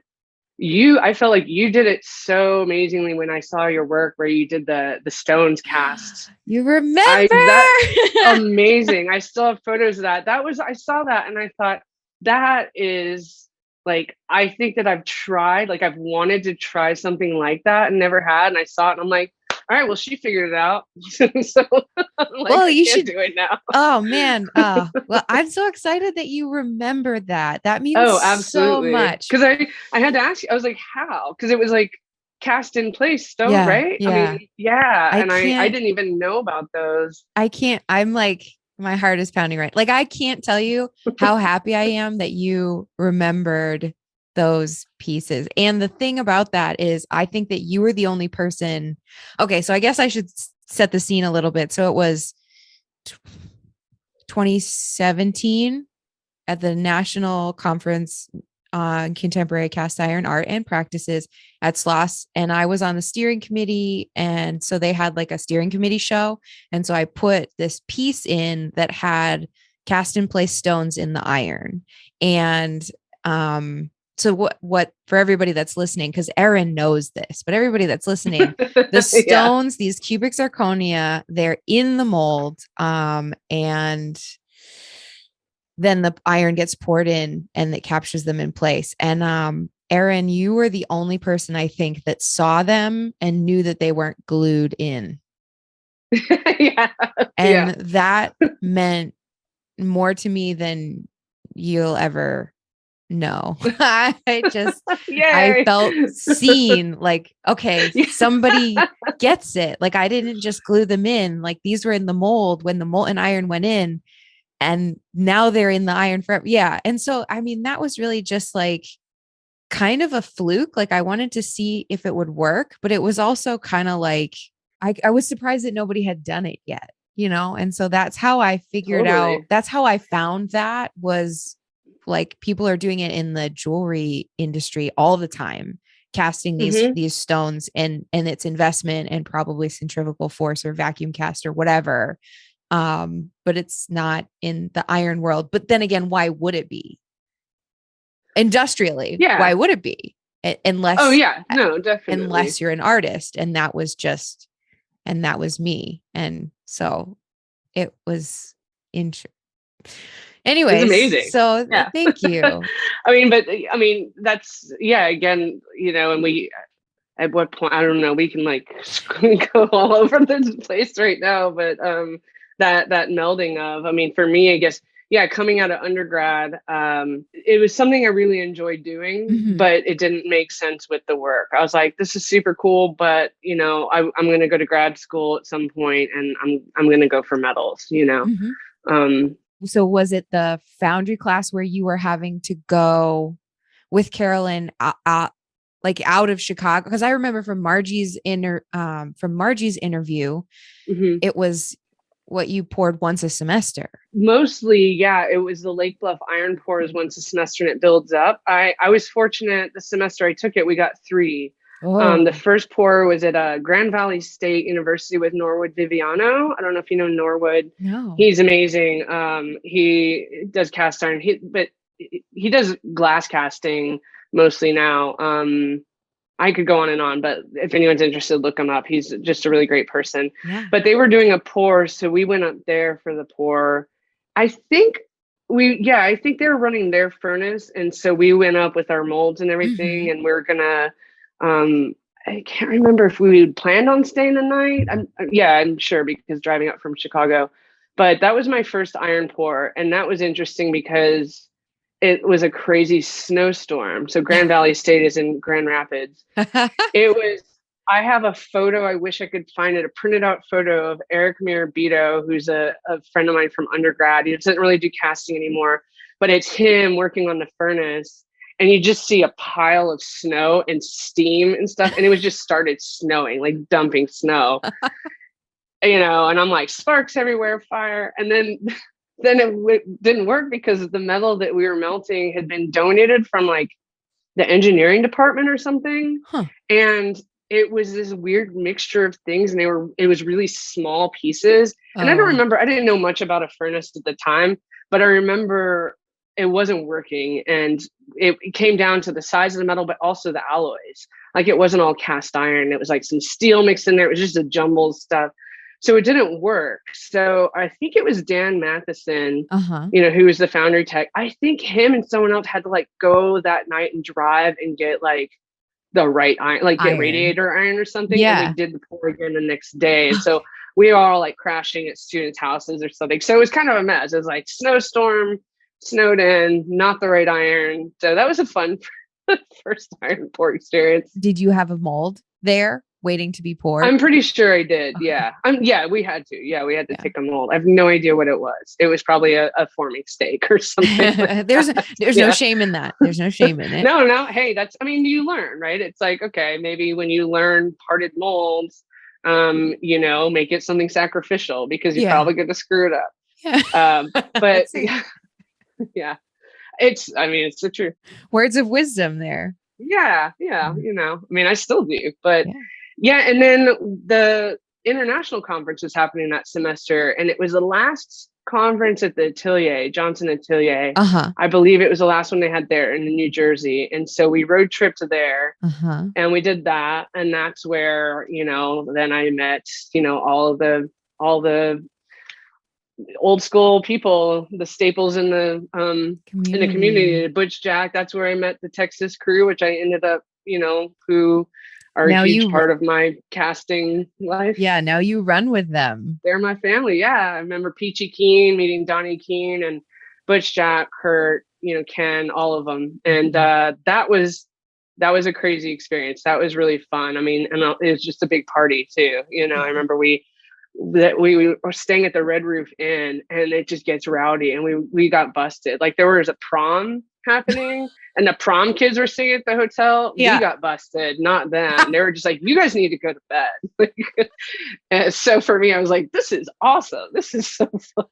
I felt like you did it so amazingly when I saw your work where you did the Stones cast. You That remember? amazing. I still have photos of that. I saw that and I thought that is like, I think that I've tried, like I've wanted to try something like that and never had. And I saw it and I'm like, all right, well, she figured it out. So I'm like, Well, I you can't should. do it now. Oh man. Well, I'm so excited that you remember that. That means Oh, so absolutely. much. Because I had to ask you, I was like, how? Because it was like cast in place, don't Yeah. right? I Yeah. mean, yeah. I And I can't, didn't even know about those. I can't, I'm like, my heart is pounding right. Like, I can't tell you how happy I am that you remembered those pieces. And the thing about that is, I think that you were the only person. Okay. So I guess I should set the scene a little bit. So it was 2017 at the National Conference on Contemporary Cast Iron Art and Practices at SLOS. And I was on the steering committee. And so they had like a steering committee show. And so I put this piece in that had cast in place stones in the iron. And so what for everybody that's listening, because Erin knows this, but everybody that's listening, the Yeah. stones, these cubic zirconia, they're in the mold. And then the iron gets poured in and it captures them in place. And Erin, you were the only person I think that saw them and knew that they weren't glued in. Yeah. And Yeah. that meant more to me than you'll ever know. I Yay. felt seen, like, okay, Yeah. somebody gets it. Like, I didn't just glue them in. Like, these were in the mold when the molten iron went in, and now they're in the iron forever. Yeah. And so, I mean, that was really just like kind of a fluke. Like, I wanted to see if it would work, but it was also kind of like, I was surprised that nobody had done it yet, And so that's how I figured out, Totally. that's how I found that was like people are doing it in the jewelry industry all the time, casting Hmm. these stones, and it's investment and probably centrifugal force or vacuum cast or whatever. But it's not in the iron world. But then again, why would it be? Industrially, why Yeah. would it be? Oh, Unless yeah. No, definitely. unless you're an artist, and that was me. And so it was in It was anyways, amazing. so Yeah. thank you. I mean, that's, yeah, again, and at what point, I don't know, we can like go all over this place right now, but that melding of, I mean, for me, I guess, yeah, coming out of undergrad, it was something I really enjoyed doing, Mhm. but it didn't make sense with the work. I was like, this is super cool, but I'm going to go to grad school at some point, and I'm going to go for medals. Mhm. Um, So was it the foundry class where you were having to go with Carolyn like out of Chicago? Because I remember from Margie's interview, mhm. it was what you poured once a semester. Mostly, yeah, it was the Lake Bluff iron pours once a semester and it builds up. I was fortunate the semester I took it, we got three. The Oh, first pour was at Grand Valley State University with Norwood Viviano. I don't know if you know Norwood. no. He's amazing. He does cast iron, but he does glass casting mostly now. I could go on and on, but if anyone's interested, look him up. He's just a really great person. Yeah. But they were doing a pour, so we went up there for the pour. I think I think they were running their furnace, and so we went up with our molds and everything, Mhm. and we are gonna. I can't remember if we planned on staying the night. Yeah, I'm sure because driving up from Chicago, but that was my first iron pour, and that was interesting because it was a crazy snowstorm. So Grand Valley State is in Grand Rapids. It was, I have a photo. I wish I could find it, a printed out photo of Eric Mirabito, who's a friend of mine from undergrad. He doesn't really do casting anymore, but it's him working on the furnace. And you just see a pile of snow and steam and stuff. And it was just started snowing, like dumping snow, and I'm like, sparks everywhere, fire. And then it didn't work because the metal that we were melting had been donated from like the engineering department or something. Huh. And it was this weird mixture of things, and it was really small pieces. And I didn't know much about a furnace at the time, but I remember it wasn't working, and it came down to the size of the metal, but also the alloys. Like, it wasn't all cast iron. It was like some steel mixed in there. It was just a jumbled stuff. So it didn't work. So I think it was Dan Matheson, who was the foundry tech. I think him and someone else had to like go that night and drive and get like the right iron, like get radiator iron or something. Yeah. And we did the pour again the next day. And so we were all like crashing at students' houses or something. So it was kind of a mess. It was like snowstorm, snowed in, not the right iron. So that was a fun first iron pour experience. Did you have a mold there waiting to be poured? I'm pretty sure I did. Yeah. We had to. Yeah, we had to take a mold. I have no idea what it was. It was probably a forming steak or something. Like there's no shame in that. There's no shame in it. No. Hey, you learn, right? It's like, okay, maybe when you learn parted molds, make it something sacrificial because you're probably going to screw it up. Yeah. But yeah, it's the truth. Words of wisdom there. Yeah. I still do, but and then the international conference was happening that semester, and it was the last conference at the Atelier, Johnson Atelier. I believe it was the last one they had there in New Jersey. And so we road tripped there and we did that. And that's where, then I met, all the old school people, the staples in the community, Butch Jack. That's where I met the Texas crew, which I ended up, who are a huge part of my casting life. Yeah, now you run with them. They're my family. Yeah, I remember Peachy Keen meeting Donnie Keen and Butch Jack, Kurt, Ken, all of them, and that was a crazy experience. That was really fun. And it was just a big party too. I remember we were staying at the Red Roof Inn, and it just gets rowdy, and we got busted. Like, there was a prom happening and the prom kids were staying at the hotel. We got busted, not them. They were just like, you guys need to go to bed. And so for me, I was like, this is awesome. This is so fun.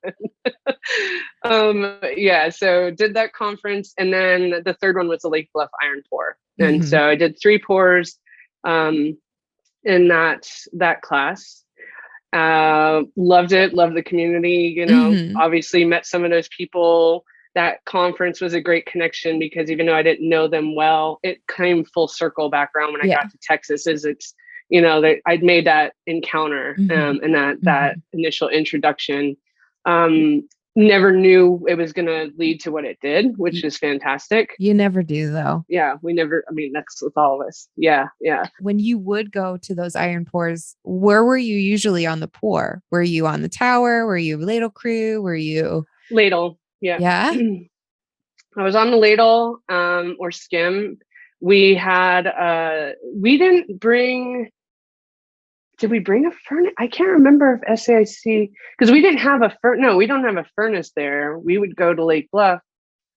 So did that conference. And then the third one was the Lake Bluff Iron Pour. And so I did 3 pours in that class. Loved it. Loved the community, obviously met some of those people. That conference was a great connection because even though I didn't know them well, it came full circle back around when I got to Texas. I'd made that encounter and that initial introduction. Never knew it was going to lead to what it did, which is fantastic. You never do, though. Yeah, we never. That's with all of us. Yeah. When you would go to those iron pours, where were you usually on the pour? Were you on the tower? Were you ladle crew? Were you ladle? Yeah. Yeah. I was on the ladle or skim. We had we didn't bring. Did we bring a furnace? I can't remember if SAIC, because we didn't have we don't have a furnace there. We would go to Lake Bluff.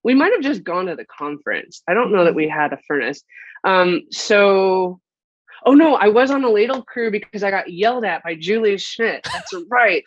We might have just gone to the conference. I don't know that we had a furnace. Oh no, I was on the ladle crew because I got yelled at by Julius Schmidt. That's right.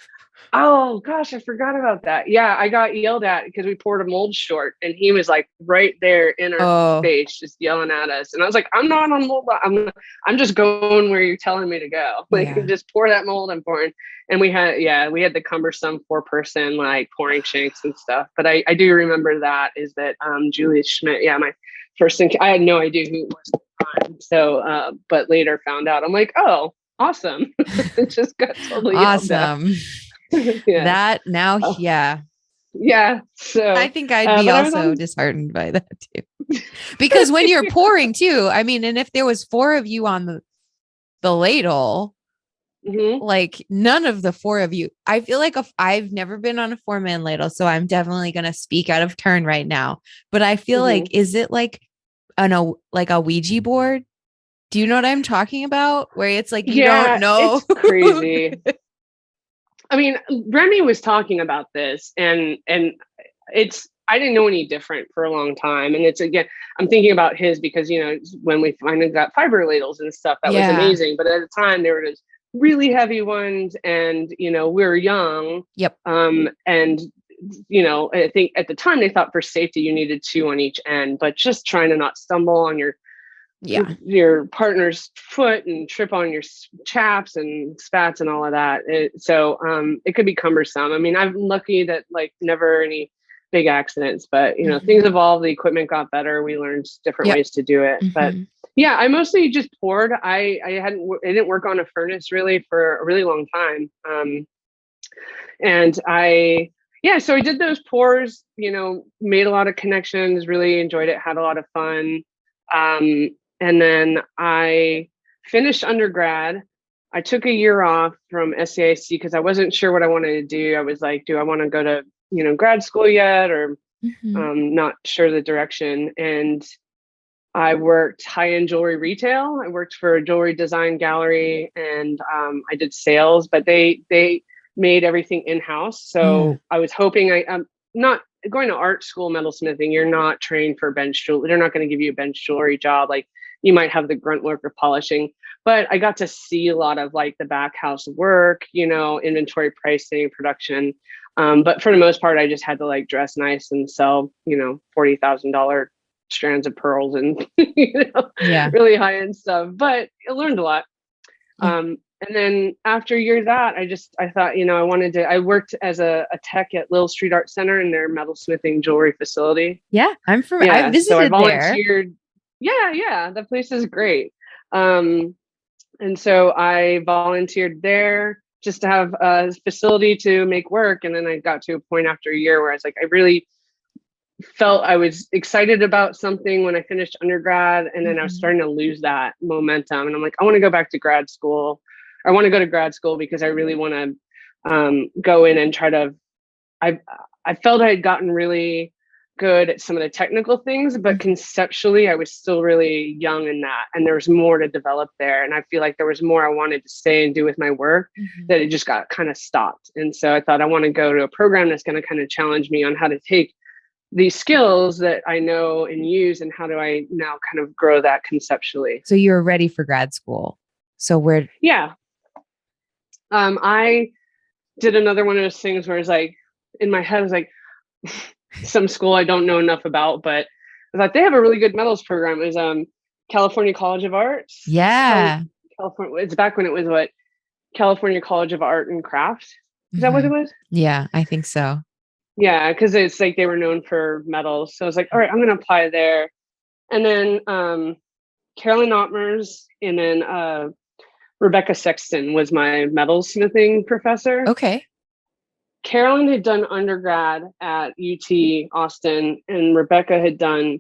Oh gosh, I forgot about that. Yeah, I got yelled at because we poured a mold short, and he was like right there in our face, just yelling at us. And I was like, I'm not on mold. I'm just going where you're telling me to go. Like, just pour that mold I'm pouring. And we had the cumbersome 4-person like pouring shanks and stuff. But I do remember that is that Julius Schmidt. Yeah, my first thing. I had no idea who it was at the time. So, but later found out. I'm like, oh, awesome! It just got totally awesome. That now, yeah. So I think I'd be also disheartened by that too, because when you're pouring too, and if there was 4 of you on the ladle, like none of the 4 of you, I feel like I've never been on a 4-man ladle, so I'm definitely going to speak out of turn right now. But I feel like, is it like a Ouija board? Do you know what I'm talking about? Where it's like, you don't know. It's crazy. Remy was talking about this, and I didn't know any different for a long time. And it's, again, I'm thinking about his because, when we finally got fiber ladles and stuff, that was Yeah. amazing. But at the time, there were just really heavy ones, and, we were young. Yep. And, I think at the time they thought for safety, you needed two on each end, but just trying to not stumble on your partner's foot and trip on your chaps and spats and all of that. So it could be cumbersome. I mean, I'm lucky that like never any big accidents, but things evolved, the equipment got better. We learned different ways to do it. But yeah, I mostly just poured. I didn't work on a furnace really for a really long time. So I did those pours, made a lot of connections, really enjoyed it, had a lot of fun. And then I finished undergrad. I took a year off from SAIC because I wasn't sure what I wanted to do. I was like, do I want to go to, grad school yet, or not sure the direction. And I worked high-end jewelry retail. I worked for a jewelry design gallery, and I did sales, but they made everything in-house. So I was hoping I'm not going to art school, metalsmithing. You're not trained for bench jewelry. They're not going to give you a bench jewelry job. Like, you might have the grunt work of polishing, but I got to see a lot of like the back house work, inventory pricing, production. But for the most part, I just had to like dress nice and sell, $40,000 strands of pearls and, really high end stuff. But I learned a lot. And then after a year of that, I thought, I worked as a tech at Little Street Art Center in their metalsmithing jewelry facility. Yeah, I visited so I volunteered. there. Yeah, that place is great. And so I volunteered there just to have a facility to make work. And then I got to a point after a year where I was like, I really felt I was excited about something when I finished undergrad. And then I was starting to lose that momentum. And I'm like, I want to go back to grad school. I want to go to grad school because I really want to go in and try to, I felt I had gotten really good at some of the technical things, but conceptually I was still really young in that. And there was more to develop there. And I feel like there was more I wanted to stay and do with my work that it just got kind of stopped. And so I thought I want to go to a program that's going to kind of challenge me on how to take these skills that I know and use, and how do I now kind of grow that conceptually. So you were ready for grad school. So where? Yeah. I did another one of those things where it's like, in my head, I was like, some school I don't know enough about, but I thought they have a really good metals program. It was California College of Arts. Yeah. California. It's back when it was California College of Art and Craft. Is that what it was? Yeah, I think so. Yeah, because it's like they were known for metals. So I was like, all right, I'm going to apply there. And then Carolyn Ottmers, and then Rebecca Sexton was my metalsmithing professor. Okay. Carolyn had done undergrad at UT Austin, and Rebecca had done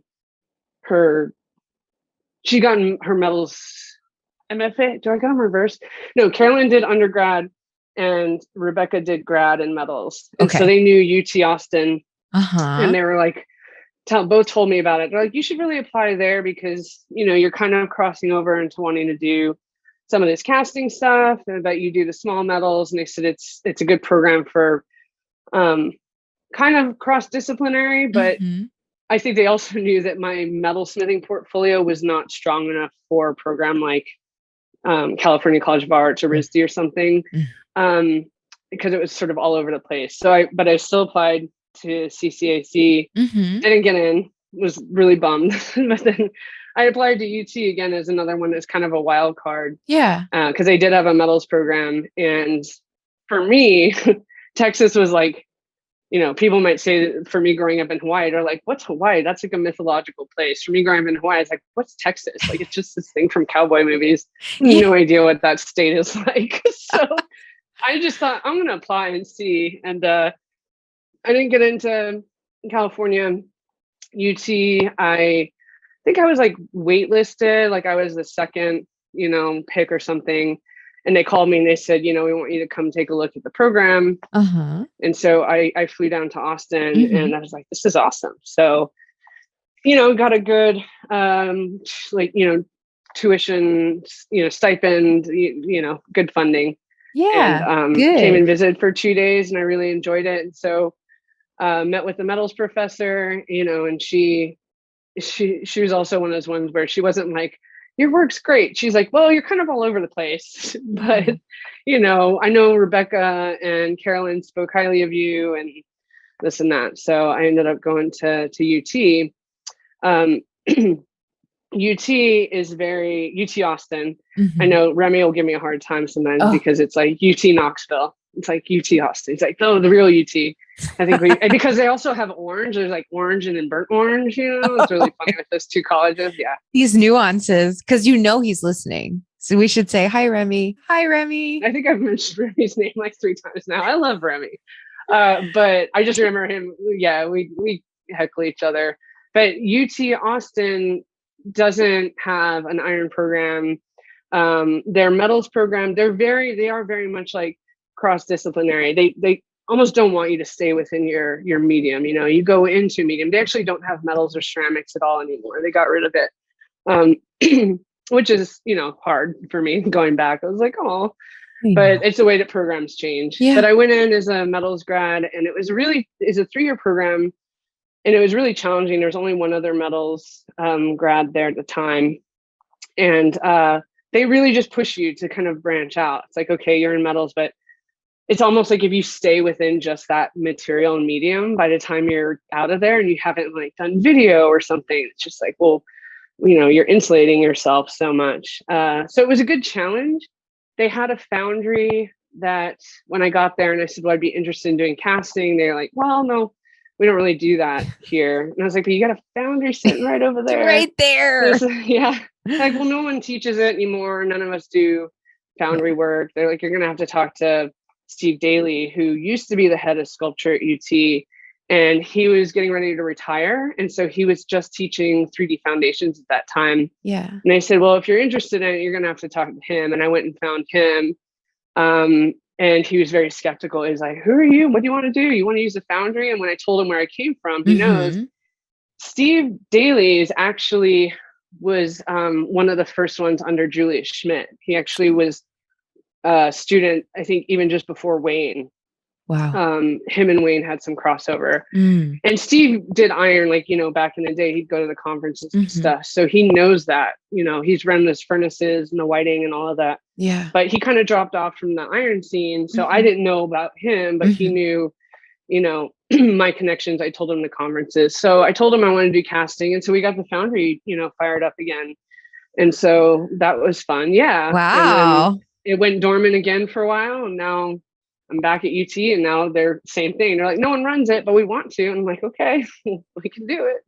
she'd gotten her metals MFA. Do I got them reversed? No, Carolyn did undergrad and Rebecca did grad in metals. And so they knew UT Austin, and they were like, both told me about it. They're like, you should really apply there because, you're kind of crossing over into wanting to do some of this casting stuff, and that you do the small metals. And they said it's a good program for kind of cross-disciplinary, but I think they also knew that my metalsmithing portfolio was not strong enough for a program like California College of Arts or RISD or something, because it was sort of all over the place. So I still applied to CCAC, didn't get in, was really bummed. But then I applied to UT again as another one that's kind of a wild card. Yeah. Because they did have a metals program. And for me, Texas was like, people might say that for me growing up in Hawaii, they're like, what's Hawaii? That's like a mythological place. For me growing up in Hawaii, it's like, what's Texas? Like, it's just this thing from cowboy movies. No idea what that state is like. So I just thought, I'm going to apply and see. And I didn't get into California. UT, I think I was like waitlisted, like I was the second, pick or something. And they called me and they said, we want you to come take a look at the program. And so I flew down to Austin, and I was like, this is awesome. So, got a good, tuition, stipend, good funding. Yeah. And good. Came and visited for 2 days, and I really enjoyed it. And so met with the metals professor, and she was also one of those ones where she wasn't like, your work's great. She's like, well, you're kind of all over the place, but I know Rebecca and Carolyn spoke highly of you and this and that. So I ended up going to UT. UT is UT Austin. I know Remy will give me a hard time sometimes because it's like UT Knoxville. It's like UT Austin. It's like, oh, the real UT. I think because they also have orange. There's like orange and then burnt orange, It's really funny with those two colleges. Yeah. These nuances, because he's listening. So we should say, hi, Remy. Hi, Remy. I think I've mentioned Remy's name like 3 times now. I love Remy. But I just remember him. Yeah, we heckle each other. But UT Austin doesn't have an iron program. Their metals program, they are very much like cross-disciplinary. They almost don't want you to stay within your medium. You go into medium. They actually don't have metals or ceramics at all anymore. They got rid of it, which is hard for me going back. I was like, oh, but it's the way that programs change. Yeah. But I went in as a metals grad, and it's a 3-year program, and it was really challenging. There's only one other metals grad there at the time, and they really just push you to kind of branch out. It's like, okay, you're in metals, but it's almost like if you stay within just that material and medium, by the time you're out of there and you haven't like done video or something, it's just like, well, you're insulating yourself so much. So it was a good challenge. They had a foundry that when I got there and I said, well, I'd be interested in doing casting. They're like, well, no, we don't really do that here. And I was like, but you got a foundry sitting right over there. Right there. Yeah. Like, well, no one teaches it anymore. None of us do foundry work. They're like, you're going to have to talk to Steve Daly, who used to be the head of sculpture at UT, and he was getting ready to retire. And so he was just teaching 3D foundations at that time. Yeah. And they said, well, if you're interested in it, you're going to have to talk to him. And I went and found him. And he was very skeptical. He's like, who are you? What do you want to do? You want to use a foundry? And when I told him where I came from, he knows Steve Daly was one of the first ones under Julius Schmidt. He actually was a student, I think, even just before Wayne. Wow. Him and Wayne had some crossover. And Steve did iron, like, back in the day, he'd go to the conferences and stuff. So he knows that, he's run those furnaces and the whiting and all of that. Yeah. But he kind of dropped off from the iron scene. So I didn't know about him, but he knew, my connections. I told him the conferences. So I told him I wanted to do casting. And so we got the foundry, fired up again. And so that was fun. Yeah. Wow. And then it went dormant again for a while. And now I'm back at UT, and now they're same thing. They're like, no one runs it, but we want to. And I'm like, okay, we can do it.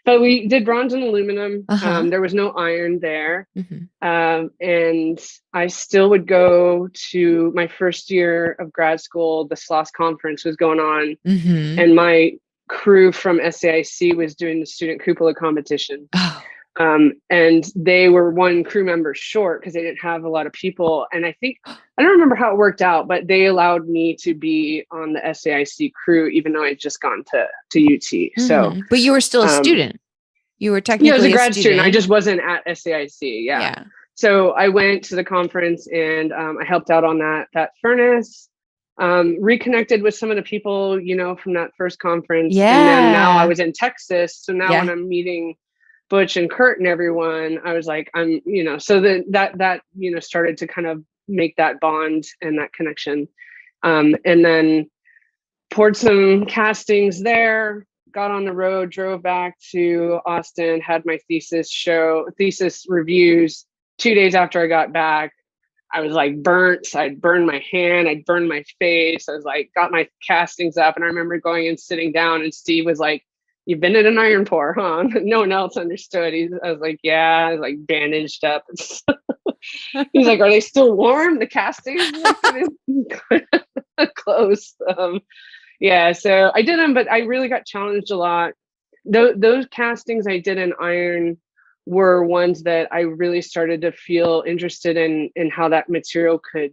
But we did bronze and aluminum. There was no iron there. And I still would go to my first year of grad school. The SLOS conference was going on, and my crew from SAIC was doing the student cupola competition. And they were one crew member short because they didn't have a lot of people. And I don't remember how it worked out, but they allowed me to be on the SAIC crew, even though I had just gone to UT. So, but you were still a student. You were technically as a grad student. I just wasn't at SAIC. Yeah. So I went to the conference, and I helped out on that furnace. Reconnected with some of the people, from that first conference. And then now I was in Texas. So now when I'm meeting Butch and Kurt and everyone, I was like, so that started to kind of make that bond and that connection. And then poured some castings there, got on the road, drove back to Austin, had my thesis reviews. 2 days after I got back, I was like burnt. So I'd burned my hand, I'd burned my face. I was like, got my castings up. And I remember going and sitting down, and Steve was like, you've been in an iron pour, huh? No one else understood. I was like, yeah, I was like bandaged up. He's like, are they still warm? The castings? Close. Yeah, so I did them, but I really got challenged a lot. Those castings I did in iron were ones that I really started to feel interested in how that material could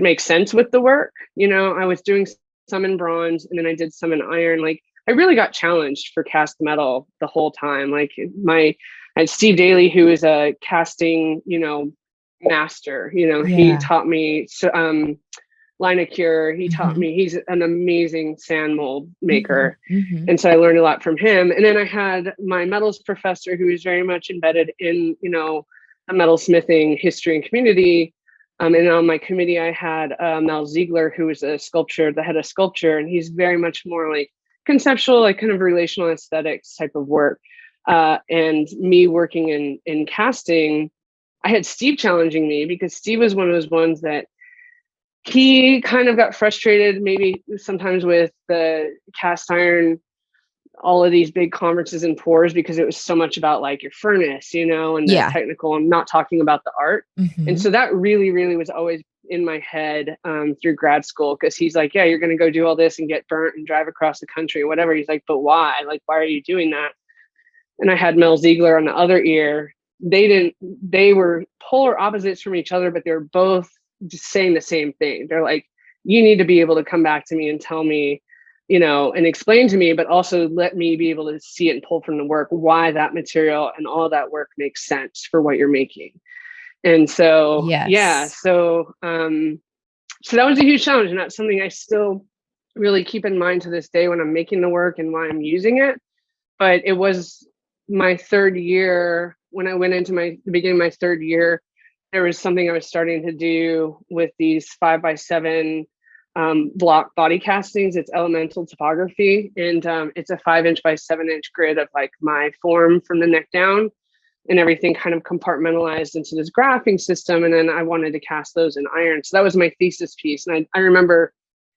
make sense with the work. I was doing some in bronze, and then I did some in iron. Like, I really got challenged for cast metal the whole time. Like I had Steve Daly, who is a casting, master, he taught me Linacure. He taught me, he's an amazing sand mold maker. Mm-hmm. And so I learned a lot from him. And then I had my metals professor who was very much embedded in, you know, the metalsmithing history and community. And on my committee, I had Mel Ziegler, who was the head of sculpture, and he's very much more like conceptual, like kind of relational aesthetics type of work. And me working in casting, I had Steve challenging me because Steve was one of those ones that he kind of got frustrated maybe sometimes with the cast iron, all of these big conferences and pours, because it was so much about like your furnace, you know, and the technical, and not talking about the art. And so that really, really was always in my head through grad school, because he's like, yeah, you're going to go do all this and get burnt and drive across the country or whatever. He's like, but why? Like, why are you doing that? And I had Mel Ziegler on the other ear. They were polar opposites from each other, but they were both just saying the same thing. They're like, you need to be able to come back to me and tell me, you know, and explain to me, but also let me be able to see it and pull from the work why that material and all that work makes sense for what you're making. And so, so that was a huge challenge. And that's something I still really keep in mind to this day when I'm making the work and why I'm using it. But it was my third year, when I went into the beginning of my third year, there was something I was starting to do with these 5x7 block body castings. It's elemental topography, and it's a 5-inch by 7-inch grid of like my form from the neck down, and everything kind of compartmentalized into this graphing system. And then I wanted to cast those in iron. So that was my thesis piece. And I remember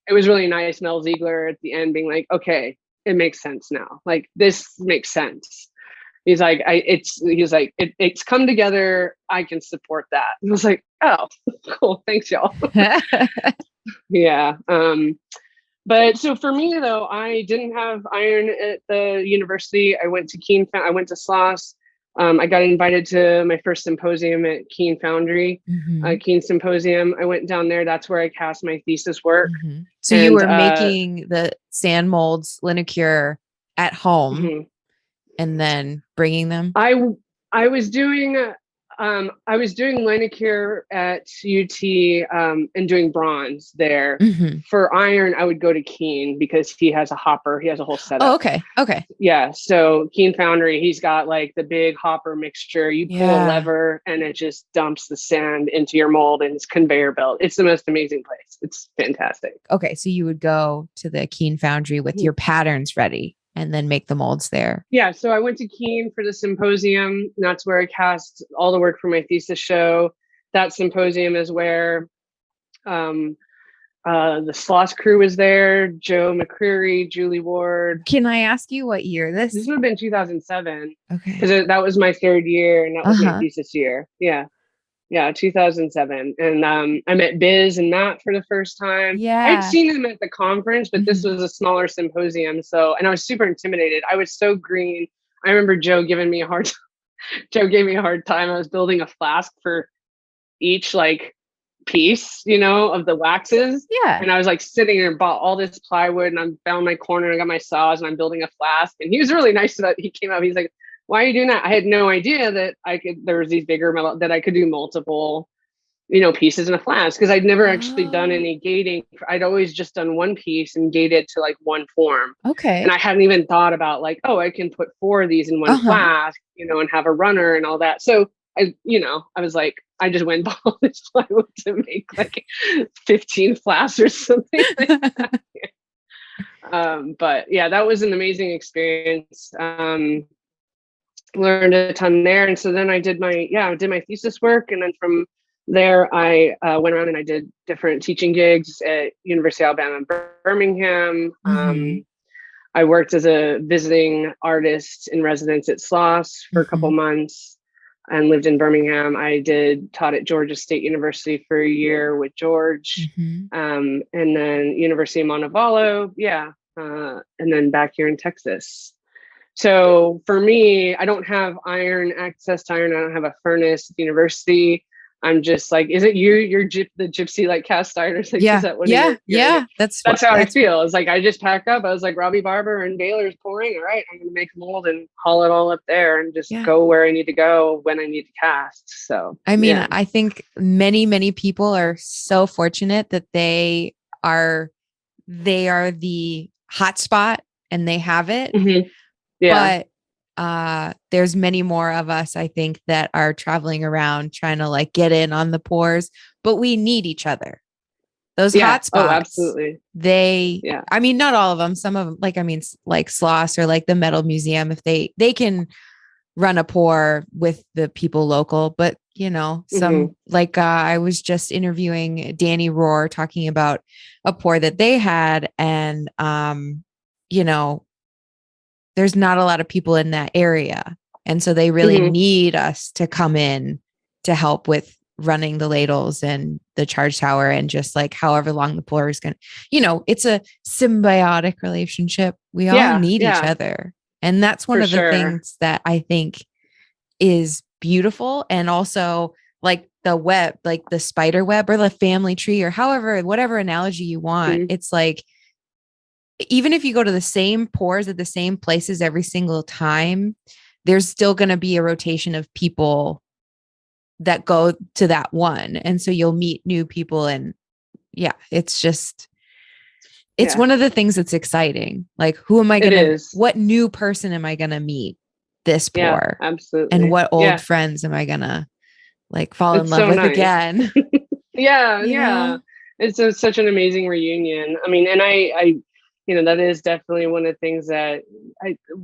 it was really nice, Mel Ziegler at the end being like, okay, it makes sense now. Like, this makes sense. He's like, it's come together. I can support that. And I was like, oh, cool. Thanks, y'all. Yeah. But so for me though, I didn't have iron at the university. I went to SLOS. I got invited to my first symposium at Keene Foundry, Keene Symposium. I went down there. That's where I cast my thesis work. So you were making the sand molds, Linacure at home, and then bringing them? I was doing Linacure at UT and doing bronze there. For iron, I would go to Keene because he has a hopper. He has a whole setup. Oh, okay. Okay. Yeah. So Keene Foundry, he's got like the big hopper mixture. You pull a lever and it just dumps the sand into your mold, and it's conveyor belt. It's the most amazing place. It's fantastic. Okay. So you would go to the Keene Foundry with your patterns ready and then make the molds there. Yeah. So I went to Keene for the symposium. And that's where I cast all the work for my thesis show. That symposium is where the SLOS crew was there. Joe McCreary, Julie Ward. Can I ask you what year this? This would have been 2007. Okay. Because that was my third year, and that was my thesis year. Yeah. Yeah, 2007. And I met Biz and Matt for the first time. Yeah. I'd seen them at the conference, but this was a smaller symposium. So, and I was super intimidated. I was so green. I remember Joe giving me a hard time. Joe gave me a hard time. I was building a flask for each like piece, you know, of the waxes. Yeah. And I was like sitting there and bought all this plywood, and I found my corner and I got my saws and I'm building a flask. And he was really nice that he came up. He's like, why are you doing that? I had no idea that there was these bigger metal, that I could do multiple, you know, pieces in a flask, because I'd never actually done any gating. I'd always just done one piece and gated to like one form. Okay. And I hadn't even thought about like, oh, I can put 4 of these in one flask, you know, and have a runner and all that. So I was like, I just went and bought all this plywood to make like 15 flasks or something like that. But yeah, that was an amazing experience. Learned a ton there. And so then I did my thesis work. And then from there, I went around and I did different teaching gigs at University of Alabama, Birmingham. I worked as a visiting artist in residence at SLOS for a couple months and lived in Birmingham. I taught at Georgia State University for a year with George, and then University of Montevallo. And then back here in Texas. So for me, I don't have iron access to iron. I don't have a furnace at the university. I'm just like, is it the gypsy like cast ironers? Like, is that what yeah. That's how I feel. It's like, I just pack up. I was like, Robbie Barber and Baylor's pouring. All right, I'm going to make a mold and haul it all up there and just go where I need to go when I need to cast. So, I mean, I think many people are so fortunate that they are the hot spot and they have it. Mm-hmm. Yeah. But there's many more of us, I think, that are traveling around trying to like get in on the pours, but we need each other. Those hot spots. Oh, absolutely. I mean, not all of them. Some of them, like, I mean, like Sloss or like the Metal Museum, if they can run a pour with the people local, but you know, some like I was just interviewing Danny Rohr talking about a pour that they had, and you know, there's not a lot of people in that area, and so they really need us to come in to help with running the ladles and the charge tower, and just like however long the pour is going to, you know, it's a symbiotic relationship. We all need each other. And that's one of the things that I think is beautiful. And also like the web, like the spider web or the family tree or however, whatever analogy you want. It's like, even if you go to the same pours at the same places every single time, there's still going to be a rotation of people that go to that one. And so you'll meet new people. And it's just, it's one of the things that's exciting. Like, who am I going to, what new person am I going to meet this pour? Yeah, absolutely. And what old friends am I going to like fall in love with again? Yeah. It's such an amazing reunion. I mean, and I, you know, that is definitely one of the things that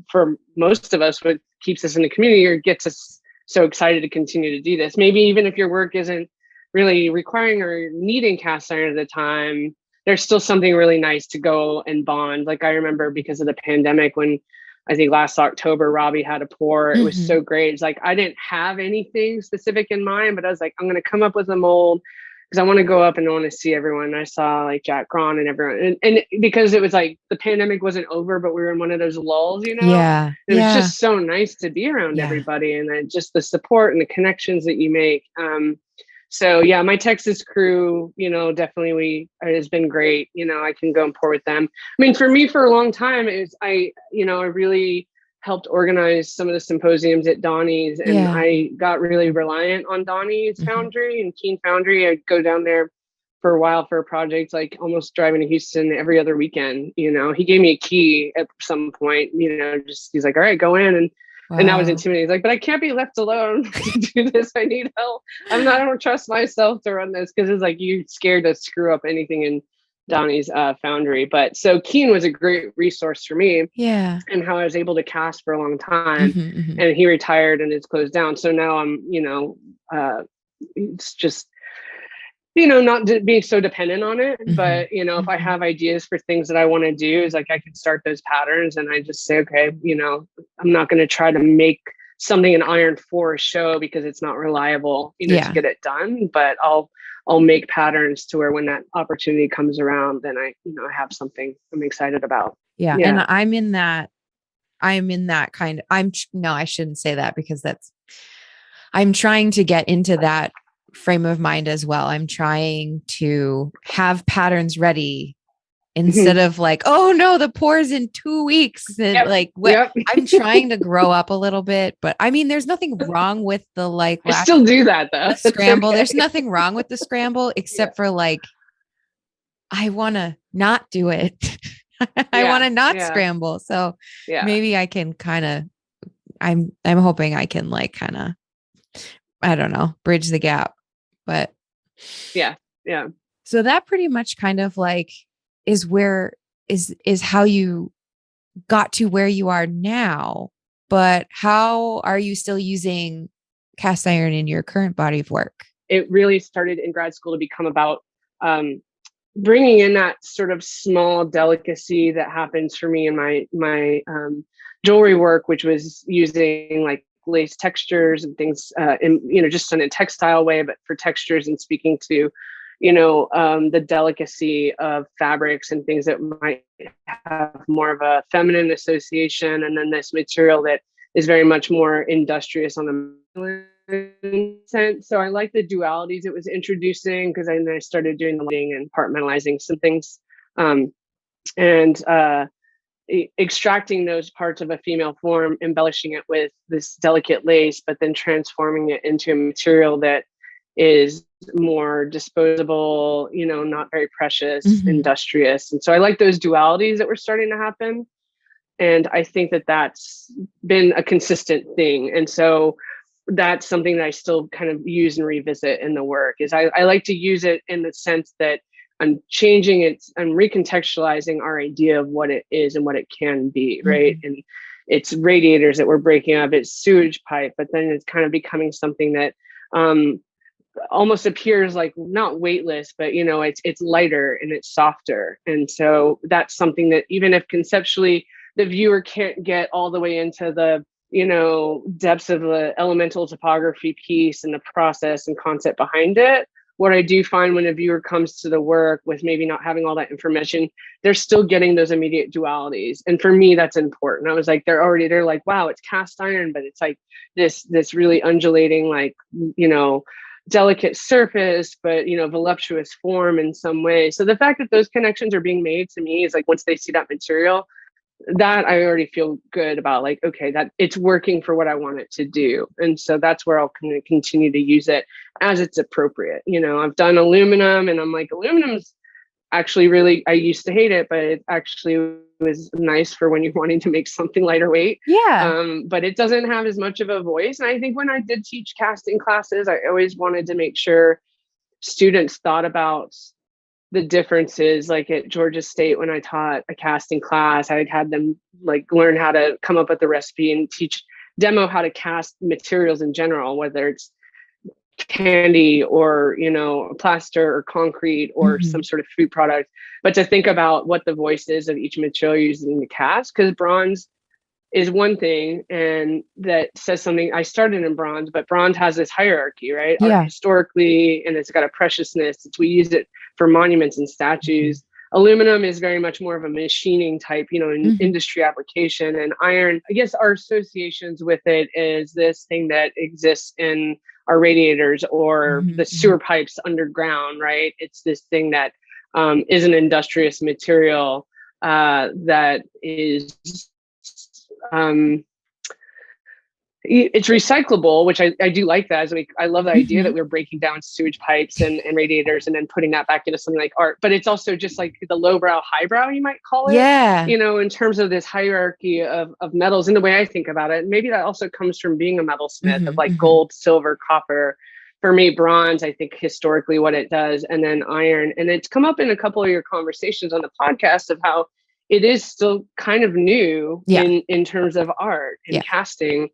for most of us, what keeps us in the community or gets us so excited to continue to do this. Maybe even if your work isn't really requiring or needing cast iron at the time, there's still something really nice to go and bond. Like I remember because of the pandemic, when I think last October, Robbie had a pour. It was so great. It's like, I didn't have anything specific in mind, but I was like, I'm going to come up with a mold because I want to go up and I want to see everyone. I saw like Jack Cron and everyone. And because it was like the pandemic wasn't over, but we were in one of those lulls, you know? Yeah. It was just so nice to be around everybody, and then just the support and the connections that you make. So yeah, my Texas crew, you know, definitely has been great. You know, I can go and pour with them. I mean, for me, for a long time, I really helped organize some of the symposiums at Donnie's, and I got really reliant on Donnie's Foundry and Keen Foundry. I'd go down there for a while for a project, like almost driving to Houston every other weekend. You know, he gave me a key at some point, you know, just, he's like, all right, go in. And that was intimidating. He's like, but I can't be left alone to do this. I need help. I don't trust myself to run this, because it's like, you're scared to screw up anything in Donnie's Foundry. But so Keen was a great resource for me. Yeah. And how I was able to cast for a long time. And he retired and it's closed down. So now I'm, you know, it's just, you know, not being so dependent on it, but, you know, if I have ideas for things that I want to do, is like, I can start those patterns and I just say, okay, you know, I'm not going to try to make something an iron for a show because it's not reliable, you know, to get it done, but I'll make patterns to where when that opportunity comes around, then I have something I'm excited about. Yeah. And I'm in that kind of, no, I shouldn't say that, because I'm trying to get into that frame of mind as well. I'm trying to have patterns ready instead of like, oh no, the pour's in 2 weeks. And I'm trying to grow up a little bit, but I mean, there's nothing wrong with the like, I still do that though. The scramble. Okay. There's nothing wrong with the scramble except for like, I want to not do it. I want to not scramble. So maybe I can kind of, I'm hoping I can like kind of, I don't know, bridge the gap. But yeah. So that pretty much kind of like is how you got to where you are now. But how are you still using cast iron in your current body of work? It really started in grad school to become about bringing in that sort of small delicacy that happens for me in my jewelry work, which was using like lace textures and things, and you know, just in a textile way, but for textures and speaking to, you know, the delicacy of fabrics and things that might have more of a feminine association, and then this material that is very much more industrious on the sense. So I like the dualities it was introducing, because I started doing the lighting and compartmentalizing some things, and extracting those parts of a female form, embellishing it with this delicate lace, but then transforming it into a material that is more disposable, not very precious, industrious. And so I like those dualities that were starting to happen. And I think that that's been a consistent thing. And so that's something that I still kind of use and revisit in the work. Is I like to use it in the sense that I'm changing it, I'm recontextualizing our idea of what it is and what it can be, right? And it's radiators that we're breaking up, it's sewage pipe, but then it's kind of becoming something that almost appears like not weightless, but it's lighter and it's softer. And so that's something that, even if conceptually the viewer can't get all the way into the depths of the elemental topography piece and the process and concept behind it, what I do find when a viewer comes to the work with maybe not having all that information, they're still getting those immediate dualities. And for me, that's important. I was like, they're like, wow, it's cast iron, but it's like this really undulating, like, delicate surface, but voluptuous form in some way. So the fact that those connections are being made, to me, is like, once they see that material, that I already feel good about, like, okay, that it's working for what I want it to do. And so that's where I'll continue to use it as it's appropriate. I've done aluminum, and I'm like, aluminum's actually really, I used to hate it, but it actually was nice for when you're wanting to make something lighter weight. Yeah. But it doesn't have as much of a voice. And I think when I did teach casting classes, I always wanted to make sure students thought about the differences. Like at Georgia State, when I taught a casting class, I had them like learn how to come up with the recipe and demo how to cast materials in general, whether it's candy or plaster or concrete or some sort of food product, but to think about what the voice is of each material using the cast. Because bronze is one thing, and that says something. I started in bronze, but bronze has this hierarchy, right? Yeah. Historically, and it's got a preciousness. We use it for monuments and statues. Aluminum is very much more of a machining type, industry application. And iron, I guess our associations with it is this thing that exists in our radiators or the sewer pipes underground, right? It's this thing that is an industrious material that is it's recyclable, which I do like that. I love the idea that we're breaking down sewage pipes and radiators and then putting that back into something like art. But it's also just like the lowbrow, highbrow, you might call it. Yeah. In terms of this hierarchy of metals, and the way I think about it. Maybe that also comes from being a metalsmith of like gold, silver, copper. For me, bronze, I think historically what it does, and then iron. And it's come up in a couple of your conversations on the podcast of how it is still kind of new in terms of art and casting.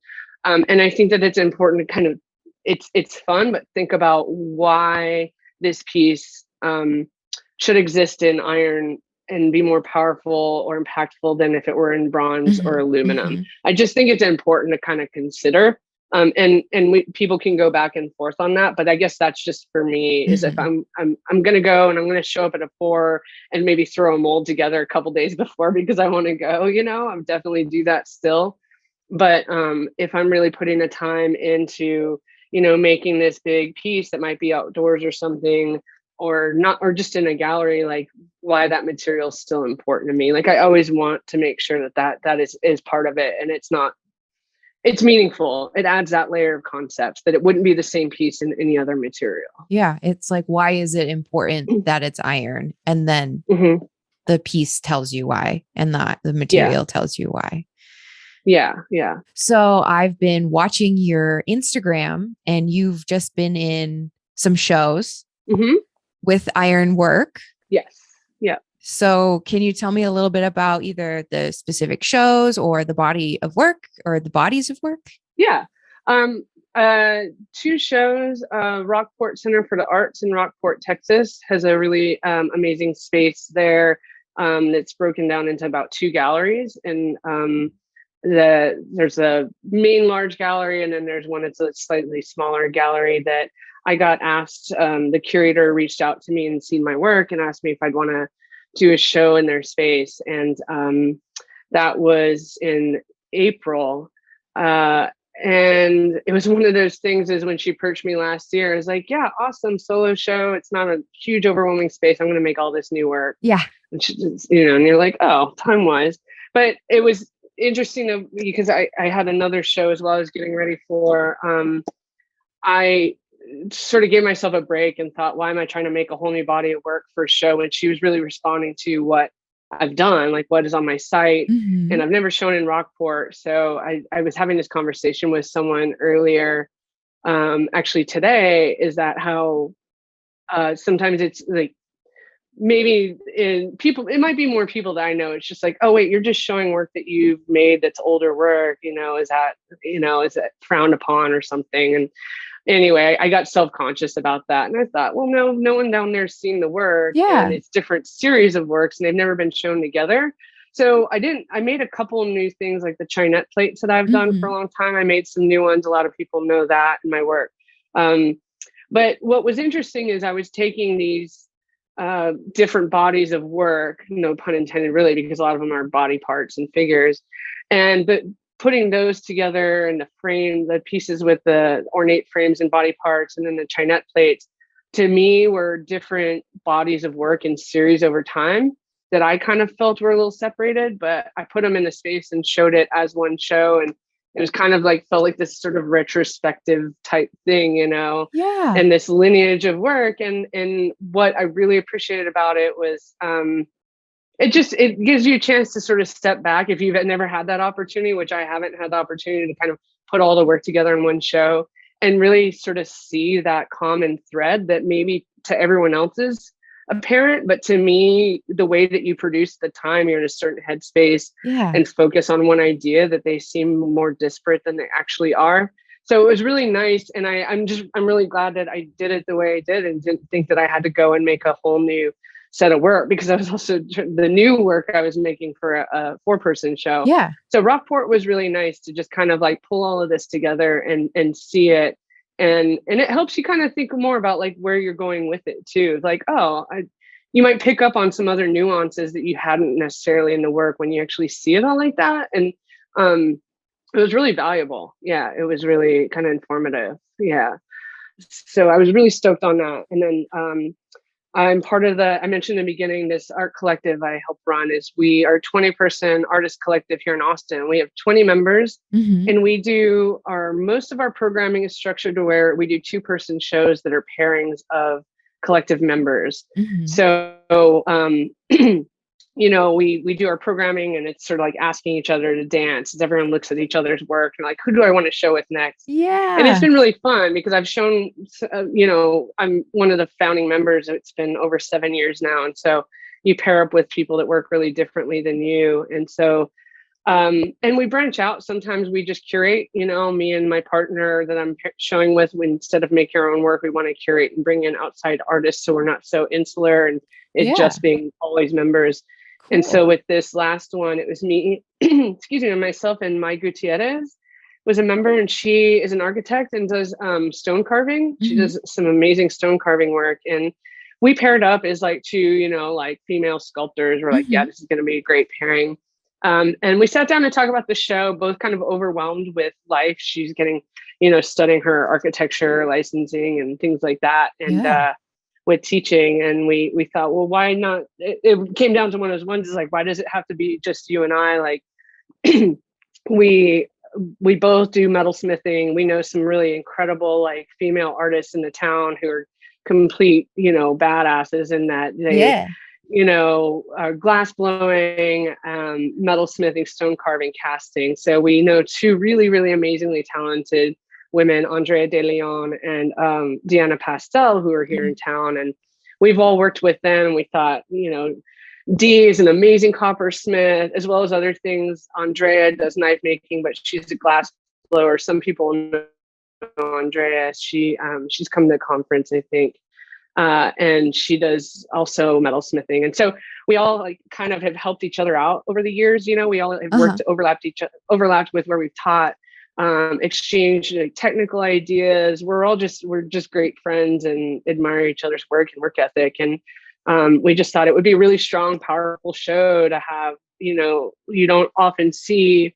And I think that it's important to kind of, it's fun, but think about why this piece should exist in iron and be more powerful or impactful than if it were in bronze or aluminum. I just think it's important to kind of consider. And people can go back and forth on that, but I guess that's just for me. Is if I'm going to go and I'm going to show up at a 4 and maybe throw a mold together a couple days before because I want to go. I'm definitely do that still. But if I'm really putting the time into making this big piece that might be outdoors or something, or not, or just in a gallery, like why that material is still important to me. Like I always want to make sure that is part of it, and it's meaningful. It adds that layer of concepts that it wouldn't be the same piece in any other material. Yeah. It's like, why is it important that it's iron? And then the piece tells you why, and the material tells you why. Yeah. Yeah. So I've been watching your Instagram, and you've just been in some shows with iron work. Yes. Yeah. So can you tell me a little bit about either the specific shows or the body of work or the bodies of work? Yeah. 2 shows. Rockport Center for the Arts in Rockport, Texas has a really amazing space there that's broken down into about 2 galleries. And there's a main large gallery, and then there's one that's a slightly smaller gallery that I got asked. The curator reached out to me and seen my work and asked me if I'd want to do a show in their space. And that was in April. And it was one of those things is when she approached me last year, I was like, yeah, awesome solo show. It's not a huge overwhelming space. I'm going to make all this new work. Yeah. And she, and you're like, oh, time wise. But it was interesting because I had another show as well I was getting ready for. I sort of gave myself a break and thought, why am I trying to make a whole new body of work for a show? And she was really responding to what I've done, like what is on my site. Mm-hmm. And I've never shown in Rockport. So I was having this conversation with someone earlier, actually today, is that how sometimes it's like, maybe it might be more people that I know. It's just like, oh wait, you're just showing work that you've made that's older work, is that frowned upon or something? And anyway, I got self-conscious about that. And I thought, well, no one down there's seen the work. Yeah. And it's different series of works and they've never been shown together. So I made a couple of new things like the Chinette plates that I've done for a long time. I made some new ones. A lot of people know that in my work. But what was interesting is I was taking these different bodies of work, no pun intended really, because a lot of them are body parts and figures. But putting those together and the pieces with the ornate frames and body parts, and then the Chinette plates, to me were different bodies of work in series over time that I kind of felt were a little separated, but I put them in the space and showed it as one show. And it was kind of felt like this sort of retrospective type thing, Yeah. and this lineage of work. And what I really appreciated about it was, it gives you a chance to sort of step back if you've never had that opportunity, which I haven't had the opportunity to kind of put all the work together in one show and really sort of see that common thread that maybe to everyone else is apparent, but to me, the way that you produce the time, you're in a certain headspace and focus on one idea, that they seem more disparate than they actually are. So it was really nice. And I'm really glad that I did it the way I did and didn't think that I had to go and make a whole new set of work, because I was also the new work I was making for a 4-person show. Yeah. So Rockport was really nice to just kind of pull all of this together and see it. And it helps you kind of think more about where you're going with it too. You might pick up on some other nuances that you hadn't necessarily in the work when you actually see it all like that. And it was really valuable. Yeah, it was really kind of informative. Yeah. So I was really stoked on that. And then I'm part of I mentioned in the beginning, this art collective I help run we are a 20-person artist collective here in Austin. We have 20 members, and we do most of our programming is structured to where we do 2-person shows that are pairings of collective members. So, we do our programming, and it's sort of asking each other to dance as everyone looks at each other's work and who do I want to show with next? Yeah. And it's been really fun because I've shown, I'm one of the founding members. It's been over 7 years now. And so you pair up with people that work really differently than you. And so, and we branch out. Sometimes we just curate, me and my partner that I'm showing with, instead of make your own work, we want to curate and bring in outside artists. So we're not so insular and it just being always members. Cool. And so with this last one, it was me, excuse me, and myself, and Mai Gutierrez was a member, and she is an architect and does stone carving. She does some amazing stone carving work. And we paired up as two, female sculptors. We're yeah, this is going to be a great pairing. And we sat down to talk about the show, both kind of overwhelmed with life. She's getting, studying her architecture, licensing and things like that. And with teaching. And we thought, well, why not? It came down to one of those ones is why does it have to be just you and I? We both do metalsmithing. We know some really incredible female artists in the town who are complete, badasses in that they, glass blowing, metalsmithing, stone carving, casting. So we know 2 really, really amazingly talented women, Andrea De Leon and Deanna Pastel, who are here in town. And we've all worked with them. We thought, Dee is an amazing coppersmith, as well as other things. Andrea does knife making, but she's a glass blower. Some people know Andrea. She's come to the conference, I think. And she does also metalsmithing. And so we all kind of have helped each other out over the years. We all have worked, overlapped with where we've taught, exchanged technical ideas. We're just great friends and admire each other's work and work ethic. And we just thought it would be a really strong, powerful show to have. You don't often see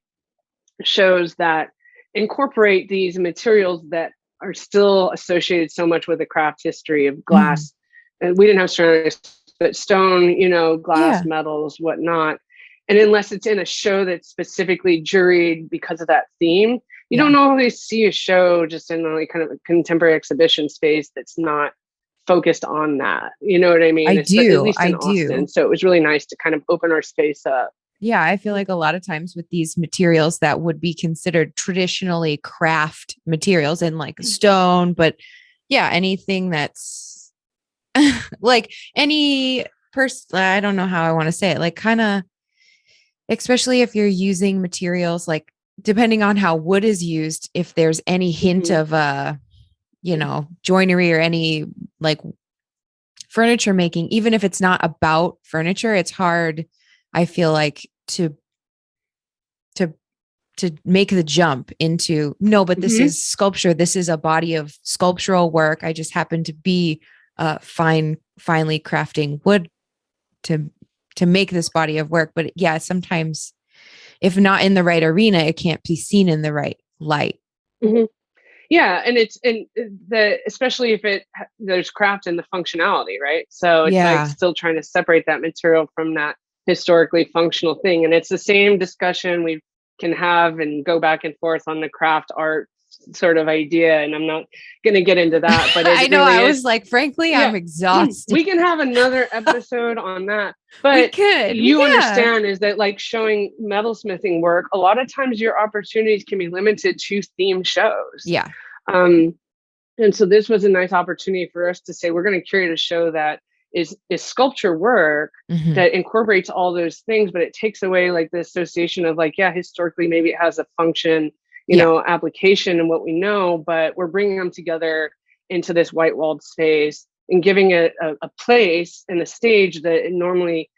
shows that incorporate these materials that are still associated so much with the craft history of Mhm. glass. And we didn't have ceramics, but stone, glass, Yeah. metals, whatnot. And unless it's in a show that's specifically juried because of that theme, you Yeah. don't always see a show just in like kind of a contemporary exhibition space that's not focused on that. You know what I mean? I It's at do. least I in Austin. do. So it was really nice to kind of open our space up. Yeah, I feel like a lot of times with these materials that would be considered traditionally craft materials and like stone, but yeah, anything that's like any person, I don't know how I want to say it, like kind of, especially if you're using materials like depending on how wood is used, if there's any hint Mhm. of joinery or any like furniture making, even if it's not about furniture, it's hard, I feel like, to to make the jump into no, but this Mhm. is sculpture. This is a body of sculptural work. I just happen to be finely crafting wood to to make this body of work. But yeah, sometimes if not in the right arena, it can't be seen in the right light. Mhm. Yeah, and it's and the especially if there's craft in the functionality, right? So it's like Yeah. still trying to separate that material from that historically functional thing, and it's the same discussion we can have and go back and forth on the craft art sort of idea. And I'm not going to get into that, but I it know. really I is. was like, frankly, I'm Yeah, exhausted. we can have another episode on that. We But could. you Yeah. understand is that like showing metalsmithing work, a lot of times your opportunities can be limited to theme shows. Yeah. Um, and so this was a nice opportunity for us to say we're going to curate a show that is sculpture work Hmm. that incorporates all those things, but it takes away like the association of like, yeah, historically maybe it has a function, Yeah. application and what we know, but we're bringing them together into this white walled space and giving it a place and a stage that normally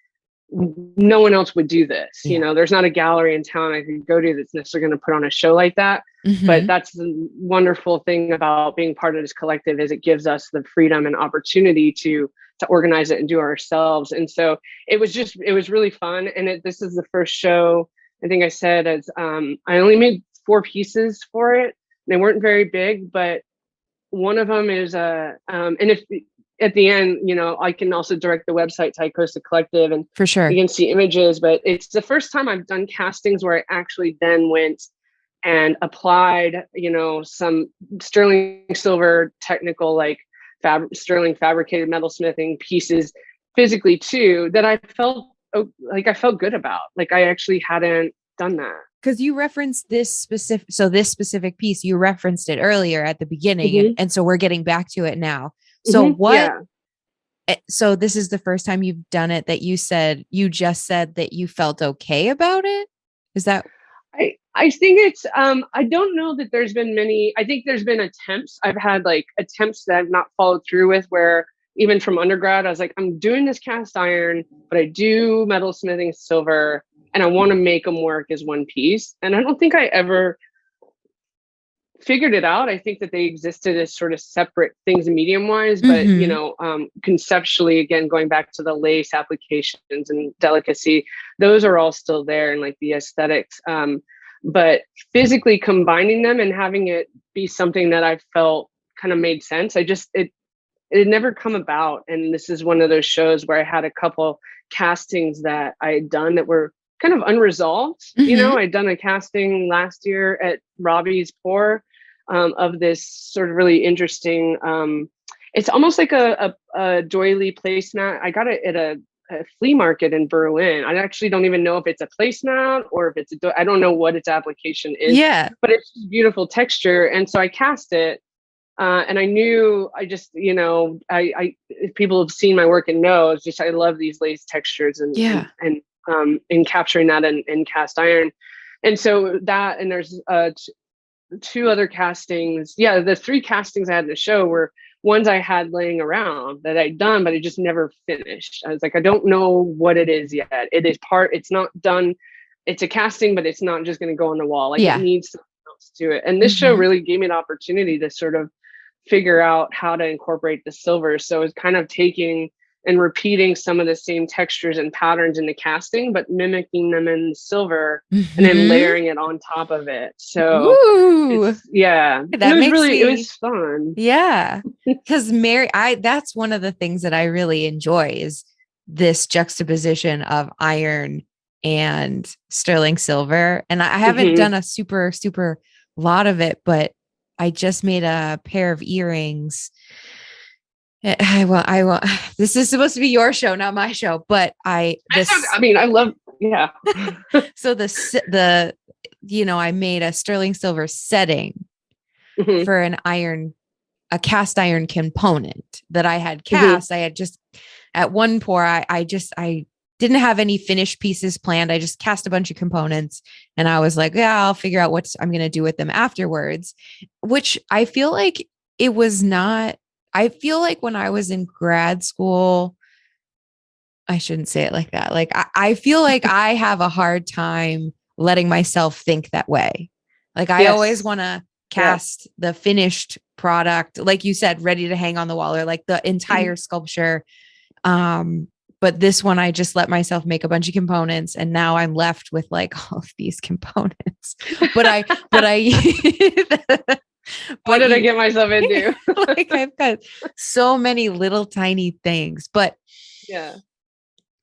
no one else would do this. Yeah. There's not a gallery in town I could go to that's necessarily going to put on a show like that. But Hmm. that's the wonderful thing about being part of this collective is it gives us the freedom and opportunity to organize it and do it ourselves. And so it was really fun. And this is the first show. I think I said as I only made 4 pieces for it. They weren't very big, but one of them is and if at the end, I can also direct the website to Icosta Collective and For you sure. can see images, but it's the first time I've done castings where I actually then went and applied, some sterling silver technical, like sterling fabricated metalsmithing pieces physically too, that I felt good about. Like I actually hadn't done that. Because you referenced this specific piece, you referenced it earlier at the beginning, and Hmm. and so we're getting back to it now. So what? Yeah. So this is the first time you've done it that you just said that you felt okay about it. Is that I think it's I don't know that there's been many. I think there's been attempts. I've had like attempts that I've not followed through with where even from undergrad I was like, I'm doing this cast iron, but I do metalsmithing silver and I want to make them work as one piece. And I don't think I ever figured it out. I think that they existed as sort of separate things medium wise, but mm-hmm. conceptually, again, going back to the lace applications and delicacy, those are all still there and like the aesthetics. But physically combining them and having it be something that I felt kind of made sense. It had never come about. And this is one of those shows where I had a couple castings that I had done that were kind of unresolved. Mm-hmm. I'd done a casting last year at Robbie's Pour of this sort of really interesting. It's almost like a doily placemat. I got it at a flea market in Berlin. I actually don't even know if it's a placemat or if it's I don't know what its application is, Yeah. but it's beautiful texture. And so I cast it. And I knew I just, I if people have seen my work and know, it's just I love these lace textures Yeah. and capturing that in cast iron. And so that, and there's 2 other castings. Yeah, the 3 castings I had in the show were ones I had laying around that I'd done, but I just never finished. I was like, I don't know what it is yet. It's not done. It's a casting, but it's not just going to go on the wall. Like it Yeah. needs something else to it. And this show Mm-hmm. really gave me an opportunity to sort of figure out how to incorporate the silver. So it's kind of taking and repeating some of the same textures and patterns in the casting, but mimicking them in silver and then layering it on top of it. So Ooh, and that makes it me, was fun. yeah. Because that's one of the things that I really enjoy is this juxtaposition of iron and sterling silver. And I haven't done a super, super lot of it, but I just made a pair of earrings. I will. This is supposed to be your show, not my show, but I mean, I love, yeah. So I made a sterling silver setting for a cast iron component that I had cast. I had just at one pour, I didn't have any finished pieces planned. I just cast a bunch of components and I was like, yeah, I'll figure out what I'm going to do with them afterwards, which I feel like it was not, I feel like when I was in grad school, I shouldn't say it like that. Like, I feel like I have a hard time letting myself think that way. Like, I always want to cast the finished product, like you said, ready to hang on the wall or like the entire sculpture. But this one, I just let myself make a bunch of components and now I'm left with like all of these components. But what did I get myself into? Like I've got so many little tiny things, but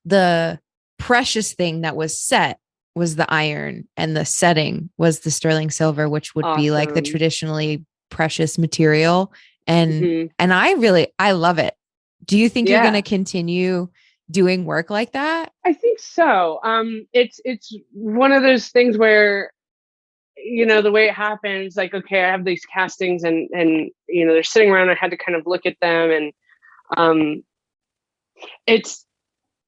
the precious thing that was set was the iron and the setting was the sterling silver, which would be like the traditionally precious material. And I love it. Do you think you're going to continue doing work like that? I think so. It's one of those things where, the way it happens, like, okay, I have these castings and, they're sitting around. I had to kind of look at them and, it's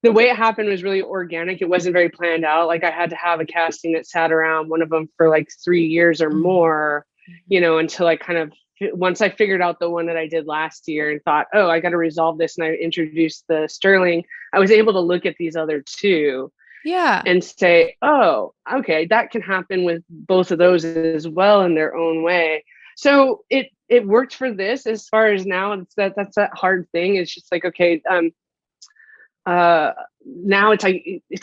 the way it happened was really organic. It wasn't very planned out. Like I had to have a casting that sat around one of them for like 3 years or more, until I kind of, once I figured out the one that I did last year and thought, oh, I got to resolve this. And I introduced the sterling. I was able to look at these other two and say, oh, okay, that can happen with both of those as well in their own way. So it worked for this. As far as now, that's that hard thing. It's just like, okay, now it's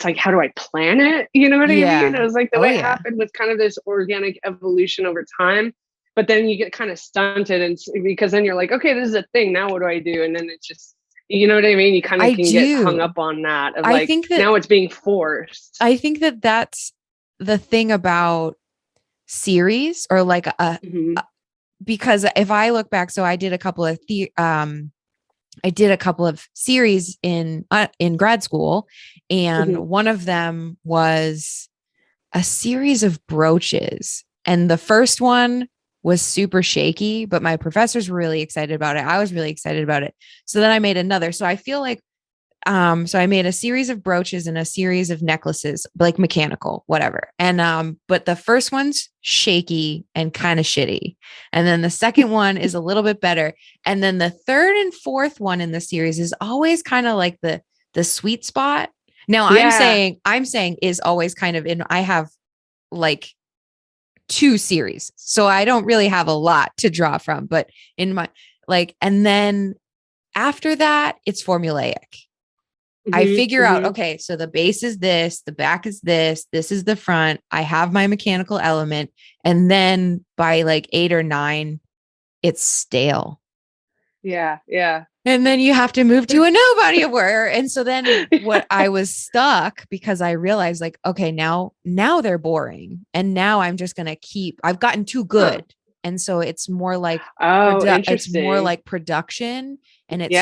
like how do I plan it? You know what I mean? It was like the way it happened with kind of this organic evolution over time. But then you get kind of stunted, and because then you're like, okay, this is a thing. Now what do I do? And then it's just, you know what I mean? You kind of get hung up on that. Of I think that now it's being forced. I think that that's the thing about series or like because if I look back, so I did a couple of series in grad school, and one of them was a series of brooches. And the first one was super shaky, but my professors were really excited about it. I was really excited about it. So then I made another. So I feel like, so I made a series of brooches and a series of necklaces, like mechanical, whatever. And, but the first one's shaky and kind of shitty. And then the second one is a little bit better. And then the third and fourth one in the series is always kind of like the sweet spot. Now I'm saying is always kind of in, I have like 2 series. So I don't really have a lot to draw from, but in my and then after that, it's formulaic. I figure out, okay, so the base is this, the back is this is the front. I have my mechanical element. And then by like 8 or 9, it's stale. Yeah. And then you have to move to a new body of work. And so then what I was stuck because I realized like, okay, now they're boring. And now I'm just going to I've gotten too good. And so it's more like, it's more like production and it's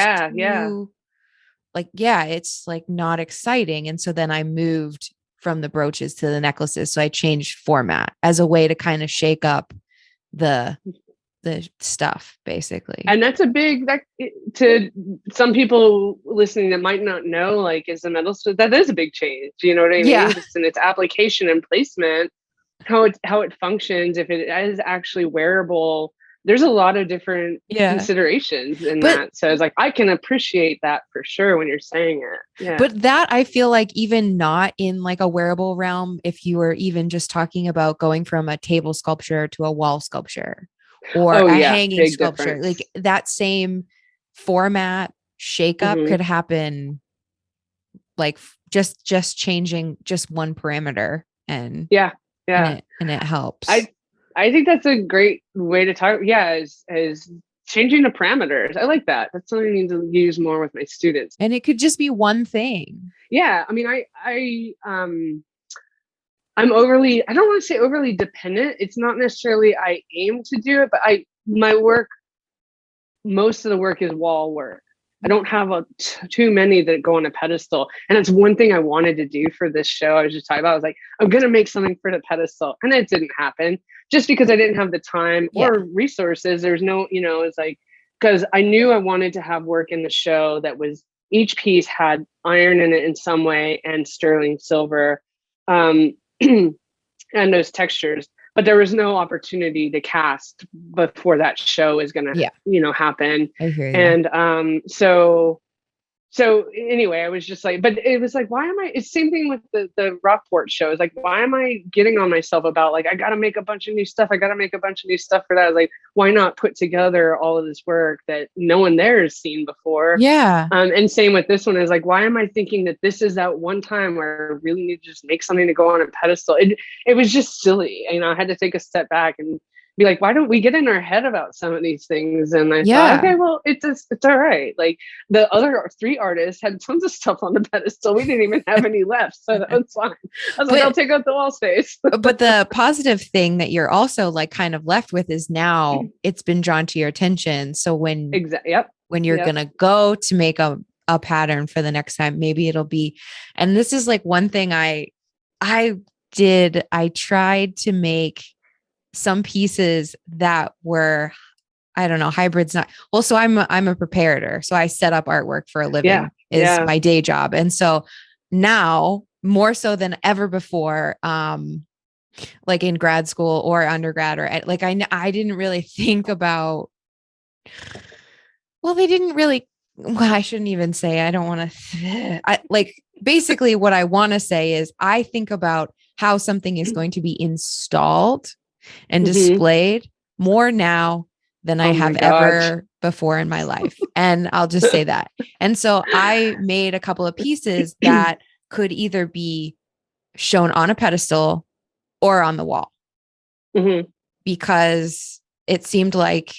it's like not exciting. And so then I moved from the brooches to the necklaces. So I changed format as a way to kind of shake up the stuff basically. And that's a big, to some people listening that might not know, like, is the metal stuff, that is a big change. You know what I mean? Just in its application and placement, how it functions, if it is actually wearable. There's a lot of different considerations in that. So it's like, I can appreciate that for sure when you're saying it. Yeah. But that I feel like even not in like a wearable realm, if you were even just talking about going from a table sculpture to a wall sculpture or a hanging sculpture, like that same format shakeup could happen, like just changing just one parameter, and yeah. and it helps. I think that's a great way to talk. Yeah, is changing the parameters. I like that. That's something I need to use more with my students. And it could just be one thing. Yeah, I mean, I'm overly, I don't want to say overly dependent. It's not necessarily I aim to do it, but my work, most of the work is wall work. I don't have too many that go on a pedestal. And that's one thing I wanted to do for this show. I was just talking about, I was like, I'm going to make something for the pedestal. And it didn't happen just because I didn't have the time or resources. There's no, it's like, because I knew I wanted to have work in the show that was, each piece had iron in it in some way and sterling silver, and those textures. But there was no opportunity to cast before that show is going to, happen. I hear you. And so anyway, I was just like, but it was like, why am I, it's same thing with the Rockport show. It's like, why am I getting on myself about like, I got to make a bunch of new stuff. I got to make a bunch of new stuff for that. I was like, why not put together all of this work that no one there has seen before? Yeah. And same with this one is like, why am I thinking that this is that one time where I really need to just make something to go on a pedestal? It was just silly. I had to take a step back and be like, why don't we get in our head about some of these things? And I thought, okay, well, it's all right. Like the other 3 artists had tons of stuff on the pedestal. We didn't even have any left. So that was fine. I was like, I'll take out the wall space. But the positive thing that you're also like kind of left with is now it's been drawn to your attention. So when you're going to go to make a pattern for the next time, maybe it'll be, and this is like one thing I tried to make some pieces that were, I don't know, hybrids, not well. So I'm a preparator. So I set up artwork for a living is my day job. And so now more so than ever before, like in grad school or undergrad or like, I didn't really think about, well, I shouldn't even say, I don't want to, like basically what I want to say is I think about how something is going to be installed and displayed more now than I have ever before in my life. And I'll just say that. And so I made a couple of pieces that could either be shown on a pedestal or on the wall, because it seemed like,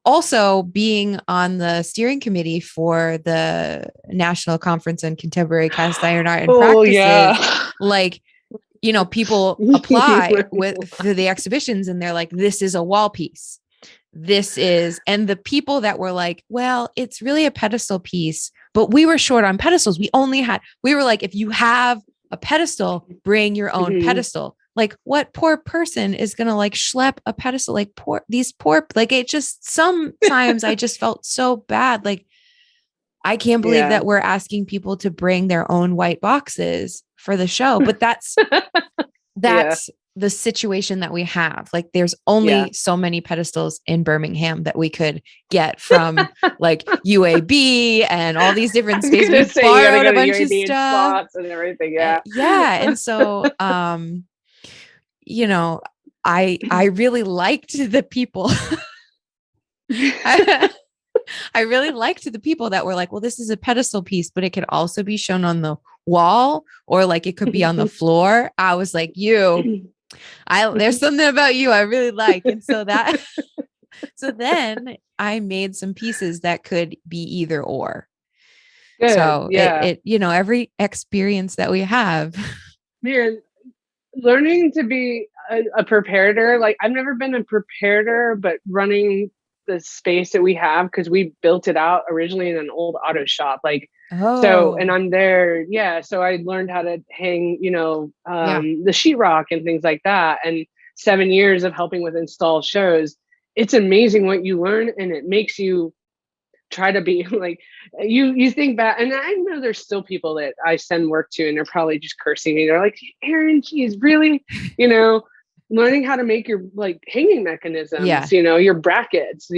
also being on the steering committee for the National Conference on Contemporary Cast Iron Art and Practices, like, people apply for the exhibitions and they're like, this is a wall piece. And the people that were like, well, it's really a pedestal piece, but we were short on pedestals. We were like, if you have a pedestal, bring your own pedestal. Like what poor person is going to like schlep a pedestal? Like like it just, sometimes I just felt so bad. Like, I can't believe that we're asking people to bring their own white boxes for the show, but that's the situation that we have. Like there's only so many pedestals in Birmingham that we could get from like UAB and all these different spaces. We borrowed a bunch of stuff and everything. And so, I really liked the people. I really liked the people that were like, well, this is a pedestal piece, but it could also be shown on the wall or like it could be on the floor. I was like, there's something about you I really like. And so then I made some pieces that could be either or. Good. So it every experience that we have. Man, learning to be a preparator, like I've never been a preparator, but running the space that we have, because we built it out originally in an old auto shop, like so, and I'm there, so I learned how to hang the sheetrock and things like that, and 7 years of helping with install shows. It's amazing what you learn, and it makes you try to be like, you think back, and I know there's still people that I send work to and they're probably just cursing me. They're like, Erin, geez, really, learning how to make your like hanging mechanisms, your brackets,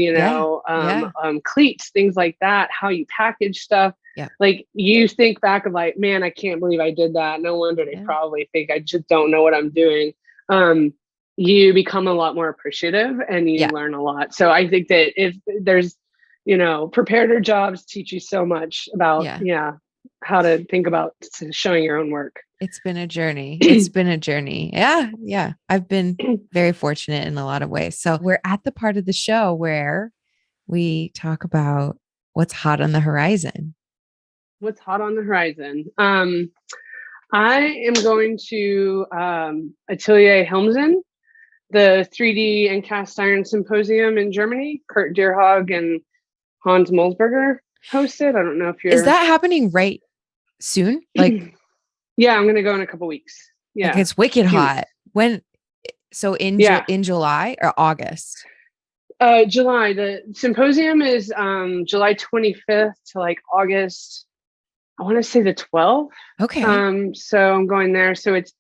cleats, things like that, how you package stuff. Like you think back of like, man, I can't believe I did that. No wonder they probably think I just don't know what I'm doing. You become a lot more appreciative and you learn a lot. So I think that if there's preparatory jobs teach you so much about, Yeah. how to think about showing your own work. It's been a journey. It's been a journey. Yeah. Yeah. I've been very fortunate in a lot of ways. So we're at the part of the show where we talk about what's hot on the horizon. What's hot on the horizon? I am going to Atelier Helmsen, the 3D and cast iron symposium in Germany. Kurt Dierhog and Hans Molsberger hosted. I don't know if you're. Is that happening right soon? Like, yeah, I'm going to go in a couple weeks. Yeah, like it's wicked hot. When? So in July or August? July. The symposium is July 25th to like August. I want to say the 12th. Okay. So I'm going there. So it's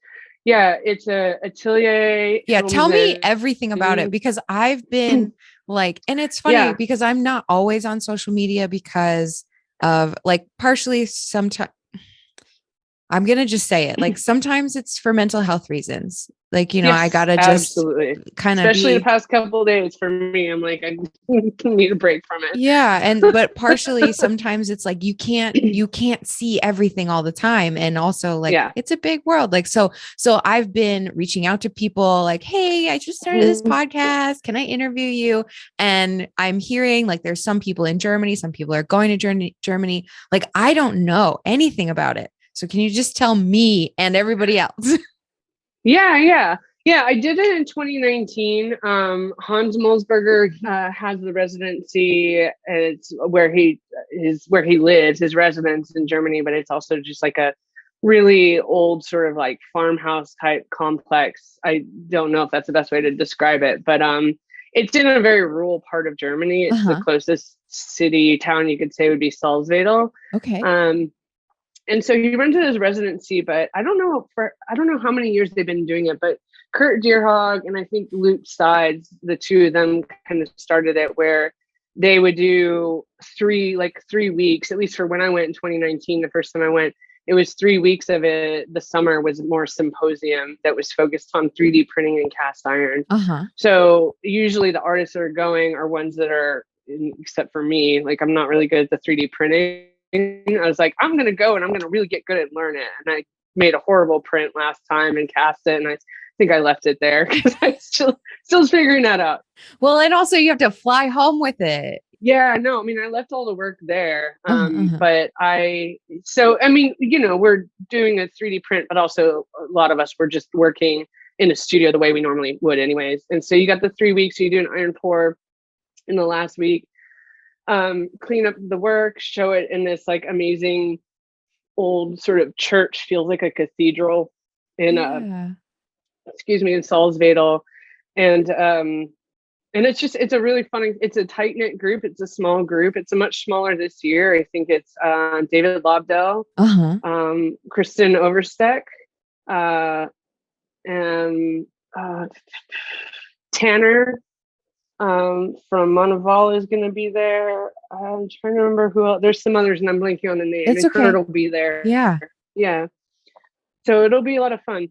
a Atelier. Yeah. Tell me everything about it, because I've been like, and it's funny because I'm not always on social media because of like partially sometimes. I'm going to just say it. Like sometimes it's for mental health reasons. Like, yes, I got to just kind of especially the past couple of days for me, I'm like, I need a break from it. Yeah. But partially sometimes it's like, you can't see everything all the time. And also like, it's a big world. Like, so I've been reaching out to people like, hey, I just started this podcast. Can I interview you? And I'm hearing like, there's some people in Germany, some people are going to Germany. Like, I don't know anything about it. So can you just tell me and everybody else? Yeah. I did it in 2019. Hans Molsberger has the residency. It's where he lives, his residence in Germany, but it's also just like a really old sort of like farmhouse type complex. I don't know if that's the best way to describe it, but it's in a very rural part of Germany. It's the closest town you could say would be Salzwedel. Okay. And so he runs his residency, but I don't know how many years they've been doing it, but Kurt Dierhog and I think Luke Sides, the two of them kind of started it where they would do 3 weeks, at least for when I went in 2019, the first time I went, it was 3 weeks of it. The summer was more symposium that was focused on 3D printing and cast iron. So usually the artists that are going are ones that are, except for me, like I'm not really good at the 3D printing. I was like, I'm going to go and I'm going to really get good at learn it. And I made a horrible print last time and cast it. And I think I left it there because I'm still figuring that out. Well, and also you have to fly home with it. Yeah, no, I mean, I left all the work there. But we're doing a 3D print, but also a lot of us were just working in a studio the way we normally would anyways. And so you got the 3 weeks, so you do an iron pour in the last week. Clean up the work, show it in this like amazing old sort of church, feels like a cathedral in in Salzwedel. And it's a really funny, it's a tight knit group. It's a small group. It's a much smaller this year. I think it's David Lobdell, Kristen Oversteck, and Tanner from Monteval is going to be there. I'm trying to remember who else. There's some others and I'm blanking on the name. It's okay. Kurt will be there. Yeah. So it'll be a lot of fun.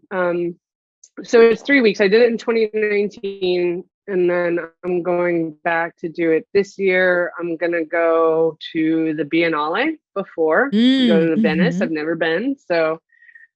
So it's 3 weeks. I did it in 2019 and then I'm going back to do it this year. I'm going to go to the Biennale before go to Venice. I've never been. So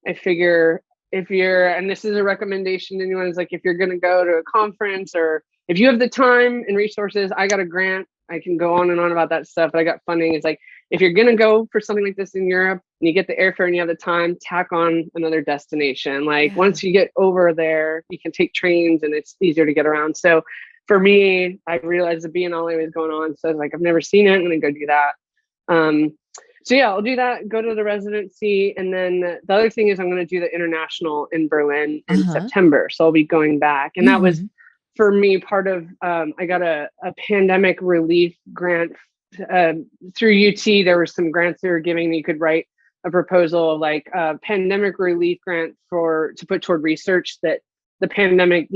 I figure and this is a recommendation to anyone, is like, if you're going to go to a conference or if you have the time and resources, I got a grant. I can go on and on about that stuff, but I got funding. It's like, if you're going to go for something like this in Europe and you get the airfare and you have the time, tack on another destination. Like once you get over there, you can take trains and it's easier to get around. So for me, I realized the Biennale was going on. So I was like, I've never seen it. I'm going to go do that. So yeah, I'll do that, go to the residency. And then the other thing is I'm going to do the international in Berlin in September. So I'll be going back. And that was, for me, part of, I got a pandemic relief grant through UT. There were some grants they were giving me. You could write a proposal of like a pandemic relief grant to put toward research that the pandemic,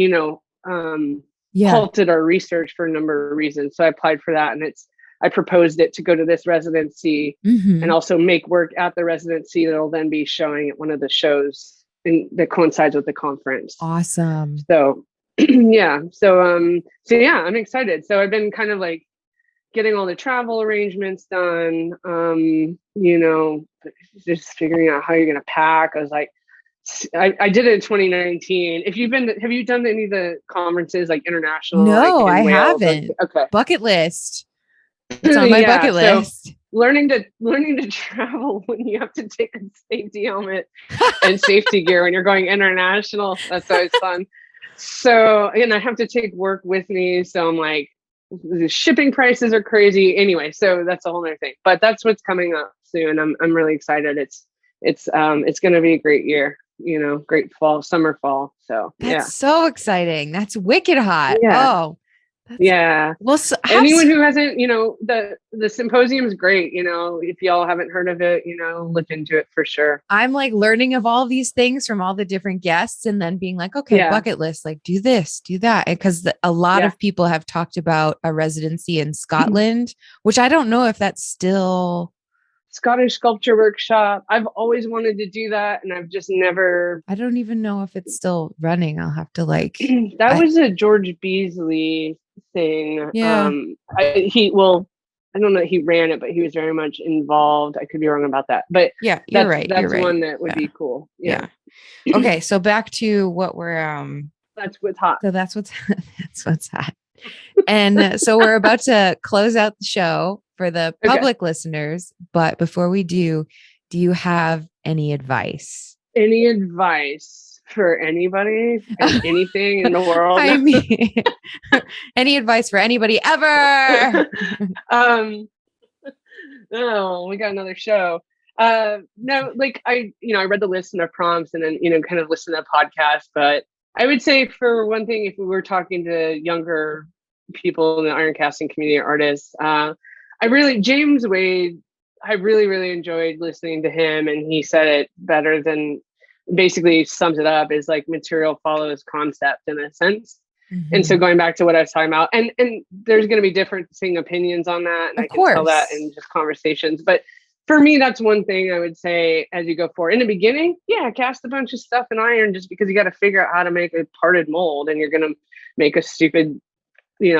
halted our research for a number of reasons. So I applied for that, and I proposed it to go to this residency and also make work at the residency that'll then be showing at one of the shows that coincides with the conference. Awesome. So yeah. So I'm excited. So I've been kind of like getting all the travel arrangements done, just figuring out how you're going to pack. I was like, I did it in 2019. Have you done any of the conferences like international, like No, I in Wales? haven't. Okay. Bucket list. It's on my Yeah, bucket so list. learning to travel when you have to take a safety helmet and safety gear when you're going international, that's always fun. So, and I have to take work with me. So I'm like, the shipping prices are crazy. Anyway, so that's a whole other thing. But that's what's coming up soon. I'm really excited. It's going to be a great year. Great summer, fall. So That's so exciting. That's wicked hot. yeah, Oh, that's yeah. well. So Anyone who hasn't, the symposium is great. If y'all haven't heard of it, look into it for sure. I'm like learning of all these things from all the different guests and then being like, okay, Yeah. bucket list, like do this, do that. Because a lot of people have talked about a residency in Scotland, which I don't know if that's still Scottish sculpture workshop. I've always wanted to do that. And I've just never. I don't even know if it's still running. I'll have to that was a George Beasley thing. Yeah. I don't know that he ran it, but he was very much involved. I could be wrong about that, but yeah, you're right. That's you're right. one that would be cool. Yeah. Okay. So back to what we're, that's what's hot. So that's what's hot. And so we're about to close out the show for the public listeners. But before we do you have any advice? Any advice for anybody and anything in the world? I mean, any advice for anybody ever? No, we got another show. No, like I read the list of prompts and then, kind of listened to the podcast. But I would say for one thing, if we were talking to younger people in the iron casting community, artists, James Wade, I really, really enjoyed listening to him. And he said it better than, basically sums it up, is like material follows concept in a sense. Mm-hmm. And so going back to what I was talking about, and there's going to be different opinions on that. And I can tell that in just conversations. But for me, that's one thing I would say as you go forward. In the beginning, cast a bunch of stuff in iron just because you got to figure out how to make a parted mold and you're going to make a stupid,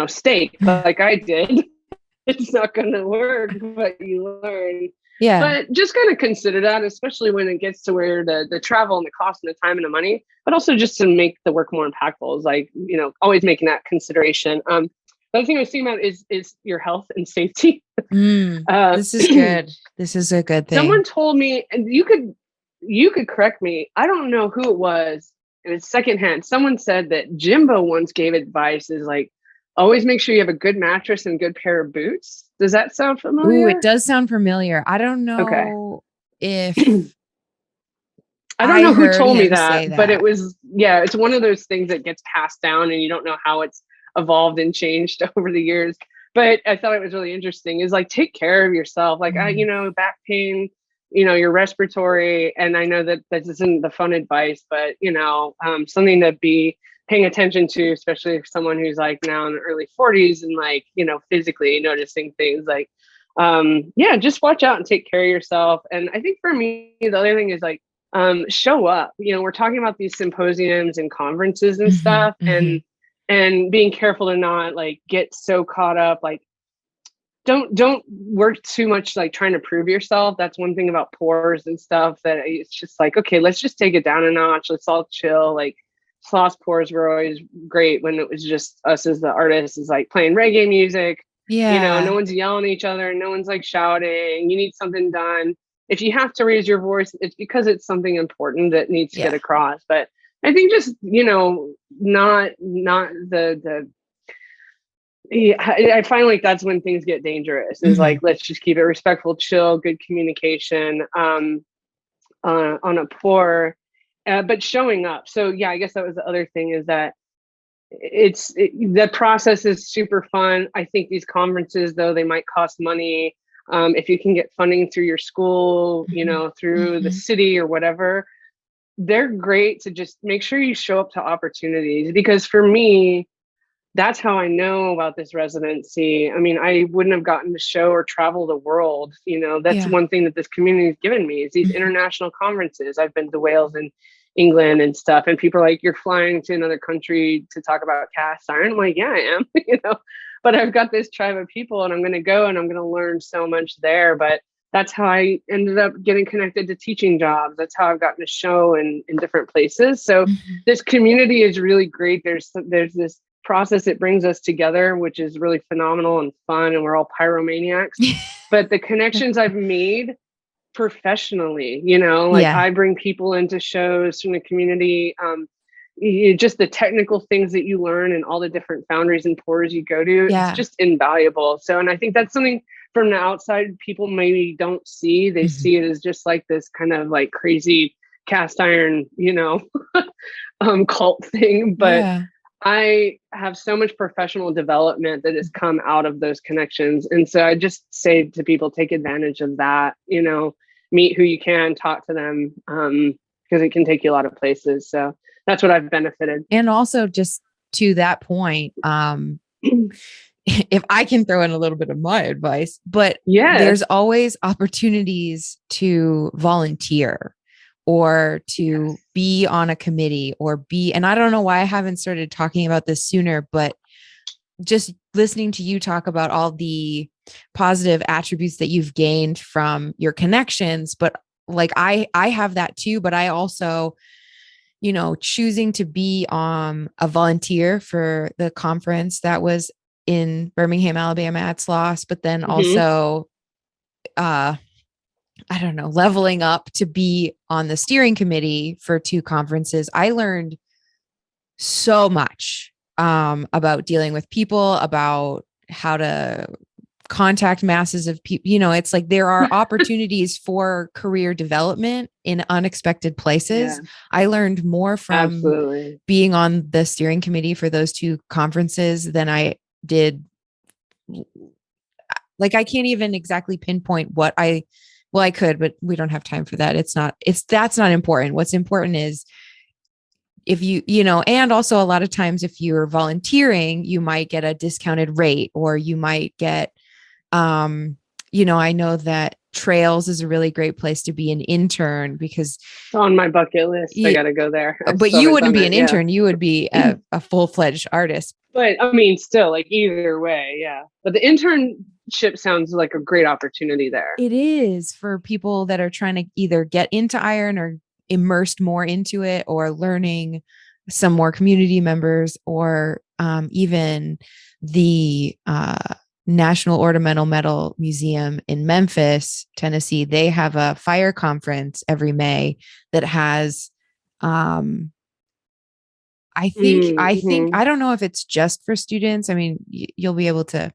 steak like I did. It's not going to work, but you learn. Yeah. But just kind of consider that, especially when it gets to where the travel and the cost and the time and the money, but also just to make the work more impactful is like, always making that consideration. The other thing I was thinking about is your health and safety. This is good. This is a good thing. Someone told me, and you could correct me. I don't know who it was. It was secondhand. Someone said that Jimbo once gave advice is like, always make sure you have a good mattress and a good pair of boots. Does that sound familiar? Ooh, it does sound familiar. I don't know if I don't know who told me that, but it was, it's one of those things that gets passed down and you don't know how it's evolved and changed over the years. But I thought it was really interesting is like, take care of yourself. Like, back pain, your respiratory. And I know that this isn't the fun advice, but, something to be paying attention to, especially if someone who's like now in the early 40s and like, physically noticing things like, just watch out and take care of yourself. And I think for me, the other thing is like, show up. We're talking about these symposiums and conferences and stuff, and being careful to not like get so caught up. Like, don't work too much like trying to prove yourself. That's one thing about pours and stuff that it's just like, okay, let's just take it down a notch. Let's all chill. Like, Sloss pours were always great when it was just us as the artists, is like playing reggae music. Yeah. No one's yelling at each other. No one's like shouting. You need something done. If you have to raise your voice, it's because it's something important that needs to get across. But I think just, not the I find like that's when things get dangerous. Is like, let's just keep it respectful, chill, good communication on a pour. But showing up. So I guess that was the other thing, is that the process is super fun. I think these conferences, though, they might cost money. If you can get funding through your school, through the city or whatever, they're great to just make sure you show up to opportunities. Because for me, that's how I know about this residency. I mean, I wouldn't have gotten to show or travel the world. That's one thing that this community has given me, is these international conferences. I've been to Wales and England and stuff, and people are like, you're flying to another country to talk about cast iron. I'm like, yeah, I am. but I've got this tribe of people and I'm going to go and I'm going to learn so much there. But that's how I ended up getting connected to teaching jobs. That's how I've gotten a show in different places. So this community is really great. There's this process that brings us together, which is really phenomenal and fun. And we're all pyromaniacs. But the connections I've made professionally, like Yeah. I bring people into shows from the community. Just the technical things that you learn and all the different foundries and pours you go to, it's Yeah. just invaluable. So, and I think that's something from the outside people maybe don't see. They see it as just like this kind of like crazy cast iron, cult thing. But Yeah. I have so much professional development that has come out of those connections. And so I just say to people, take advantage of that, meet who you can, talk to them, because it can take you a lot of places. So that's what I've benefited. And also just to that point, if I can throw in a little bit of my advice, but there's always opportunities to volunteer or to be on a committee and I don't know why I haven't started talking about this sooner, but just listening to you talk about all the positive attributes that you've gained from your connections, but like I have that too, but I also, choosing to be a volunteer for the conference that was in Birmingham, Alabama at SLOS, but then also, I don't know, leveling up to be on the steering committee for 2 conferences. I learned so much about dealing with people, about how to contact masses of people. It's like there are opportunities for career development in unexpected places. Yeah. I learned more from being on the steering committee for those 2 conferences than I did. Like, I can't even exactly pinpoint what I could, but we don't have time for that. That's not important. What's important is if and also a lot of times if you're volunteering, you might get a discounted rate, or you might get, I know that Trails is a really great place to be an intern because it's on my bucket list. I got to go there. But you wouldn't be an intern. You would be a full-fledged artist. But I mean, still, like, either way. Yeah. But the internship sounds like a great opportunity there. It is for people that are trying to either get into iron or immersed more into it, or learning some more community members, or even the National Ornamental Metal Museum in Memphis, Tennessee. They have a fire conference every May that has, I think, I don't know if it's just for students. I mean, you'll be able to,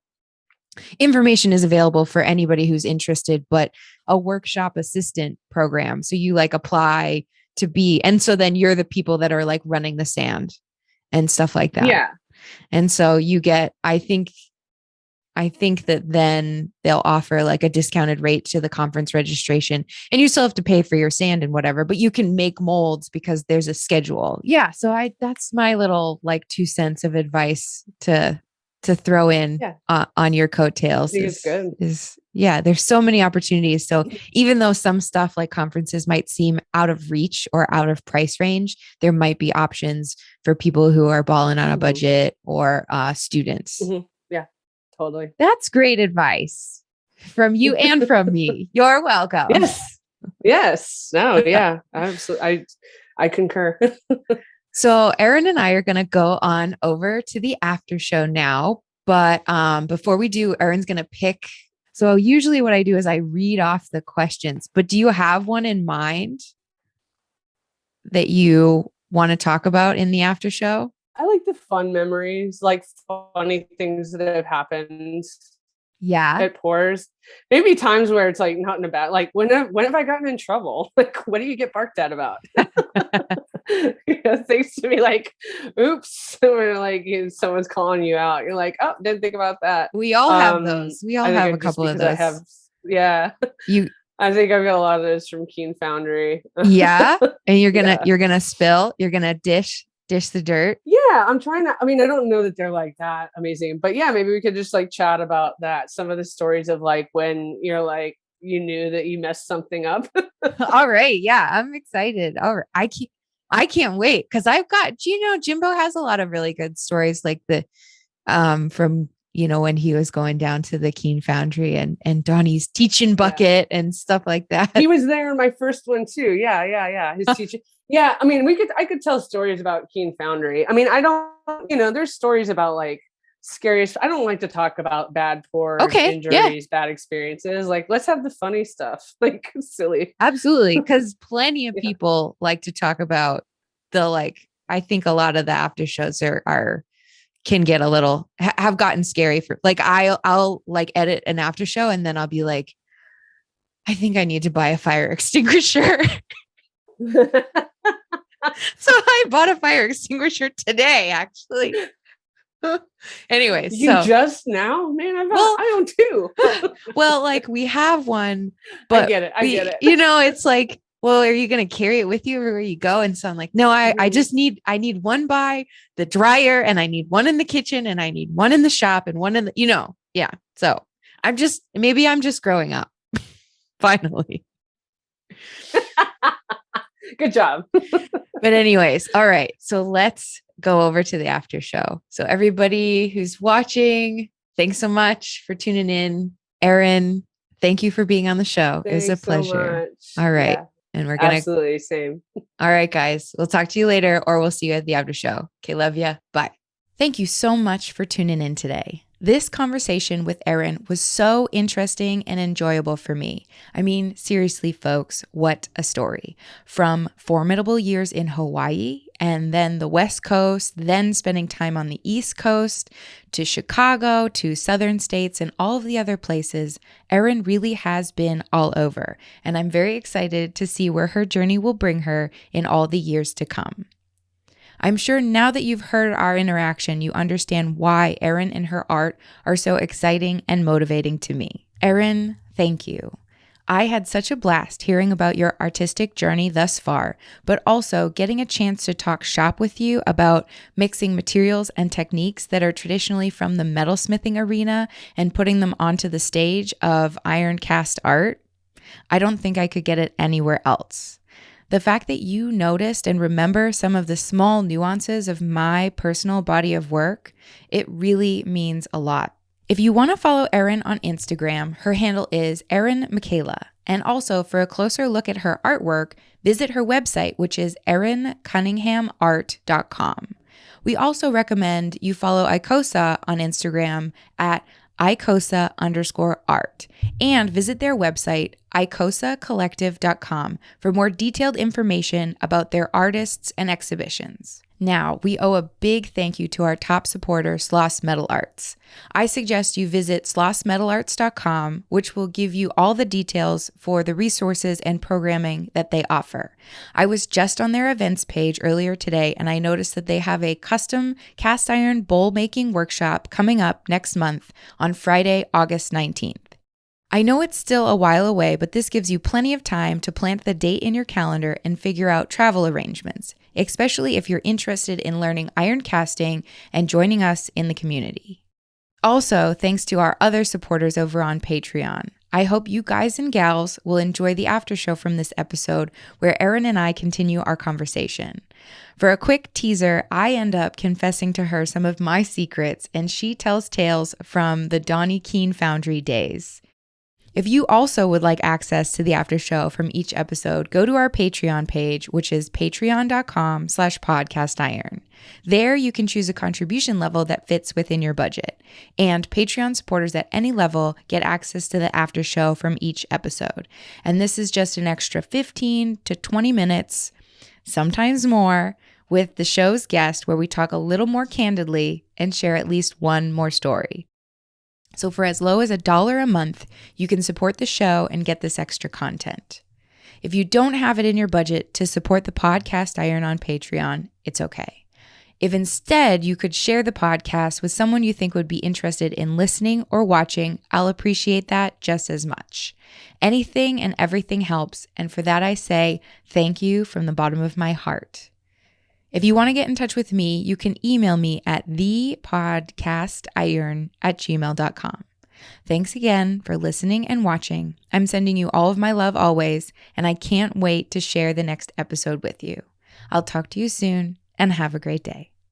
information is available for anybody who's interested, but a workshop assistant program. So you like apply to be, and so then you're the people that are like running the stand and stuff like that. Yeah. And so you get, I think that then they'll offer like a discounted rate to the conference registration, and you still have to pay for your sand and whatever, but you can make molds because there's a schedule. Yeah. So that's my little like 2 cents of advice to throw in on your coattails. It's good. There's so many opportunities. So even though some stuff like conferences might seem out of reach or out of price range, there might be options for people who are balling on a budget, or students. Yeah, totally. That's great advice from you and from me. You're welcome. Yes. No, yeah, absolutely. I concur. So Erin and I are going to go on over to the after show now. But before we do, Erin's going to pick. So usually what I do is I read off the questions, but do you have one in mind that you want to talk about in the after show? I like the fun memories, like funny things that have happened. Yeah. At pours. Maybe times where it's like not in a bad, like when have I gotten in trouble? Like, what do you get barked at about? Things to be like, oops, or like someone's calling you out. You're like, oh, didn't think about that. We all have those. We all have a couple of those. I think I've got a lot of those from Keen Foundry. Yeah. And you're gonna spill, you're gonna dish the dirt. Yeah, I'm trying to, I mean, I don't know that they're like that amazing, but yeah, maybe we could just like chat about that. Some of the stories of like when you're like, you knew that you messed something up. All right. Yeah, I'm excited. All right. I can't wait because I've got, Jimbo has a lot of really good stories like the from, when he was going down to the Keen Foundry and Donnie's teaching bucket and stuff like that. He was there in my first one too. Yeah. His teaching. Yeah. I mean, I could tell stories about Keen Foundry. I mean, I don't, there's stories about like scariest. I don't like to talk about bad pours, injuries, bad experiences. Like, let's have the funny stuff, like silly. Absolutely. Because plenty of people like to talk about I think a lot of the after shows can get a little, have gotten scary for like, I'll like edit an after show and then I'll be like, I think I need to buy a fire extinguisher. So I bought a fire extinguisher today, actually. Anyways, you just now, man, I own two. Well, like we have one, but I get it. It's like, well, are you going to carry it with you everywhere you go? And so I'm like, no, I just need one by the dryer and I need one in the kitchen and I need one in the shop and one in the, yeah. So maybe I'm just growing up finally. Good job. But anyways, all right. So let's go over to the after show. So everybody who's watching, thanks so much for tuning in. Erin, thank you for being on the show. It was a pleasure. So all right. Yeah. And we're going to absolutely same. All right, guys, we'll talk to you later or we'll see you at the after show. Okay. Love ya. Bye. Thank you so much for tuning in today. This conversation with Erin was so interesting and enjoyable for me. I mean, seriously, folks, what a story. From formidable years in Hawaii and then the West Coast, then spending time on the East Coast, to Chicago, to southern states, and all of the other places, Erin really has been all over. And I'm very excited to see where her journey will bring her in all the years to come. I'm sure now that you've heard our interaction, you understand why Erin and her art are so exciting and motivating to me. Erin, thank you. I had such a blast hearing about your artistic journey thus far, but also getting a chance to talk shop with you about mixing materials and techniques that are traditionally from the metalsmithing arena and putting them onto the stage of iron cast art. I don't think I could get it anywhere else. The fact that you noticed and remember some of the small nuances of my personal body of work, it really means a lot. If you want to follow Erin on Instagram, her handle is Erin Michaela. And also for a closer look at her artwork, visit her website, which is erincunningham.art.com. We also recommend you follow Icosa on Instagram at icosa_art and visit their website, icosacollective.com, for more detailed information about their artists and exhibitions. Now, we owe a big thank you to our top supporter, Sloss Metal Arts. I suggest you visit slossmetalarts.com, which will give you all the details for the resources and programming that they offer. I was just on their events page earlier today, and I noticed that they have a custom cast iron bowl making workshop coming up next month on Friday, August 19th. I know it's still a while away, but this gives you plenty of time to plant the date in your calendar and figure out travel arrangements, especially if you're interested in learning iron casting and joining us in the community. Also, thanks to our other supporters over on Patreon. I hope you guys and gals will enjoy the after show from this episode where Erin and I continue our conversation. For a quick teaser, I end up confessing to her some of my secrets, and she tells tales from the Donnie Keen Foundry days. If you also would like access to the after show from each episode, go to our Patreon page, which is patreon.com/podcastiron. There you can choose a contribution level that fits within your budget. And Patreon supporters at any level get access to the after show from each episode. And this is just an extra 15 to 20 minutes, sometimes more, with the show's guest where we talk a little more candidly and share at least one more story. So for as low as $1 a month, you can support the show and get this extra content. If you don't have it in your budget to support the podcast Iron on Patreon, it's okay. If instead you could share the podcast with someone you think would be interested in listening or watching, I'll appreciate that just as much. Anything and everything helps, and for that I say thank you from the bottom of my heart. If you want to get in touch with me, you can email me at thepodcastiron@gmail.com. Thanks again for listening and watching. I'm sending you all of my love always, and I can't wait to share the next episode with you. I'll talk to you soon, and have a great day.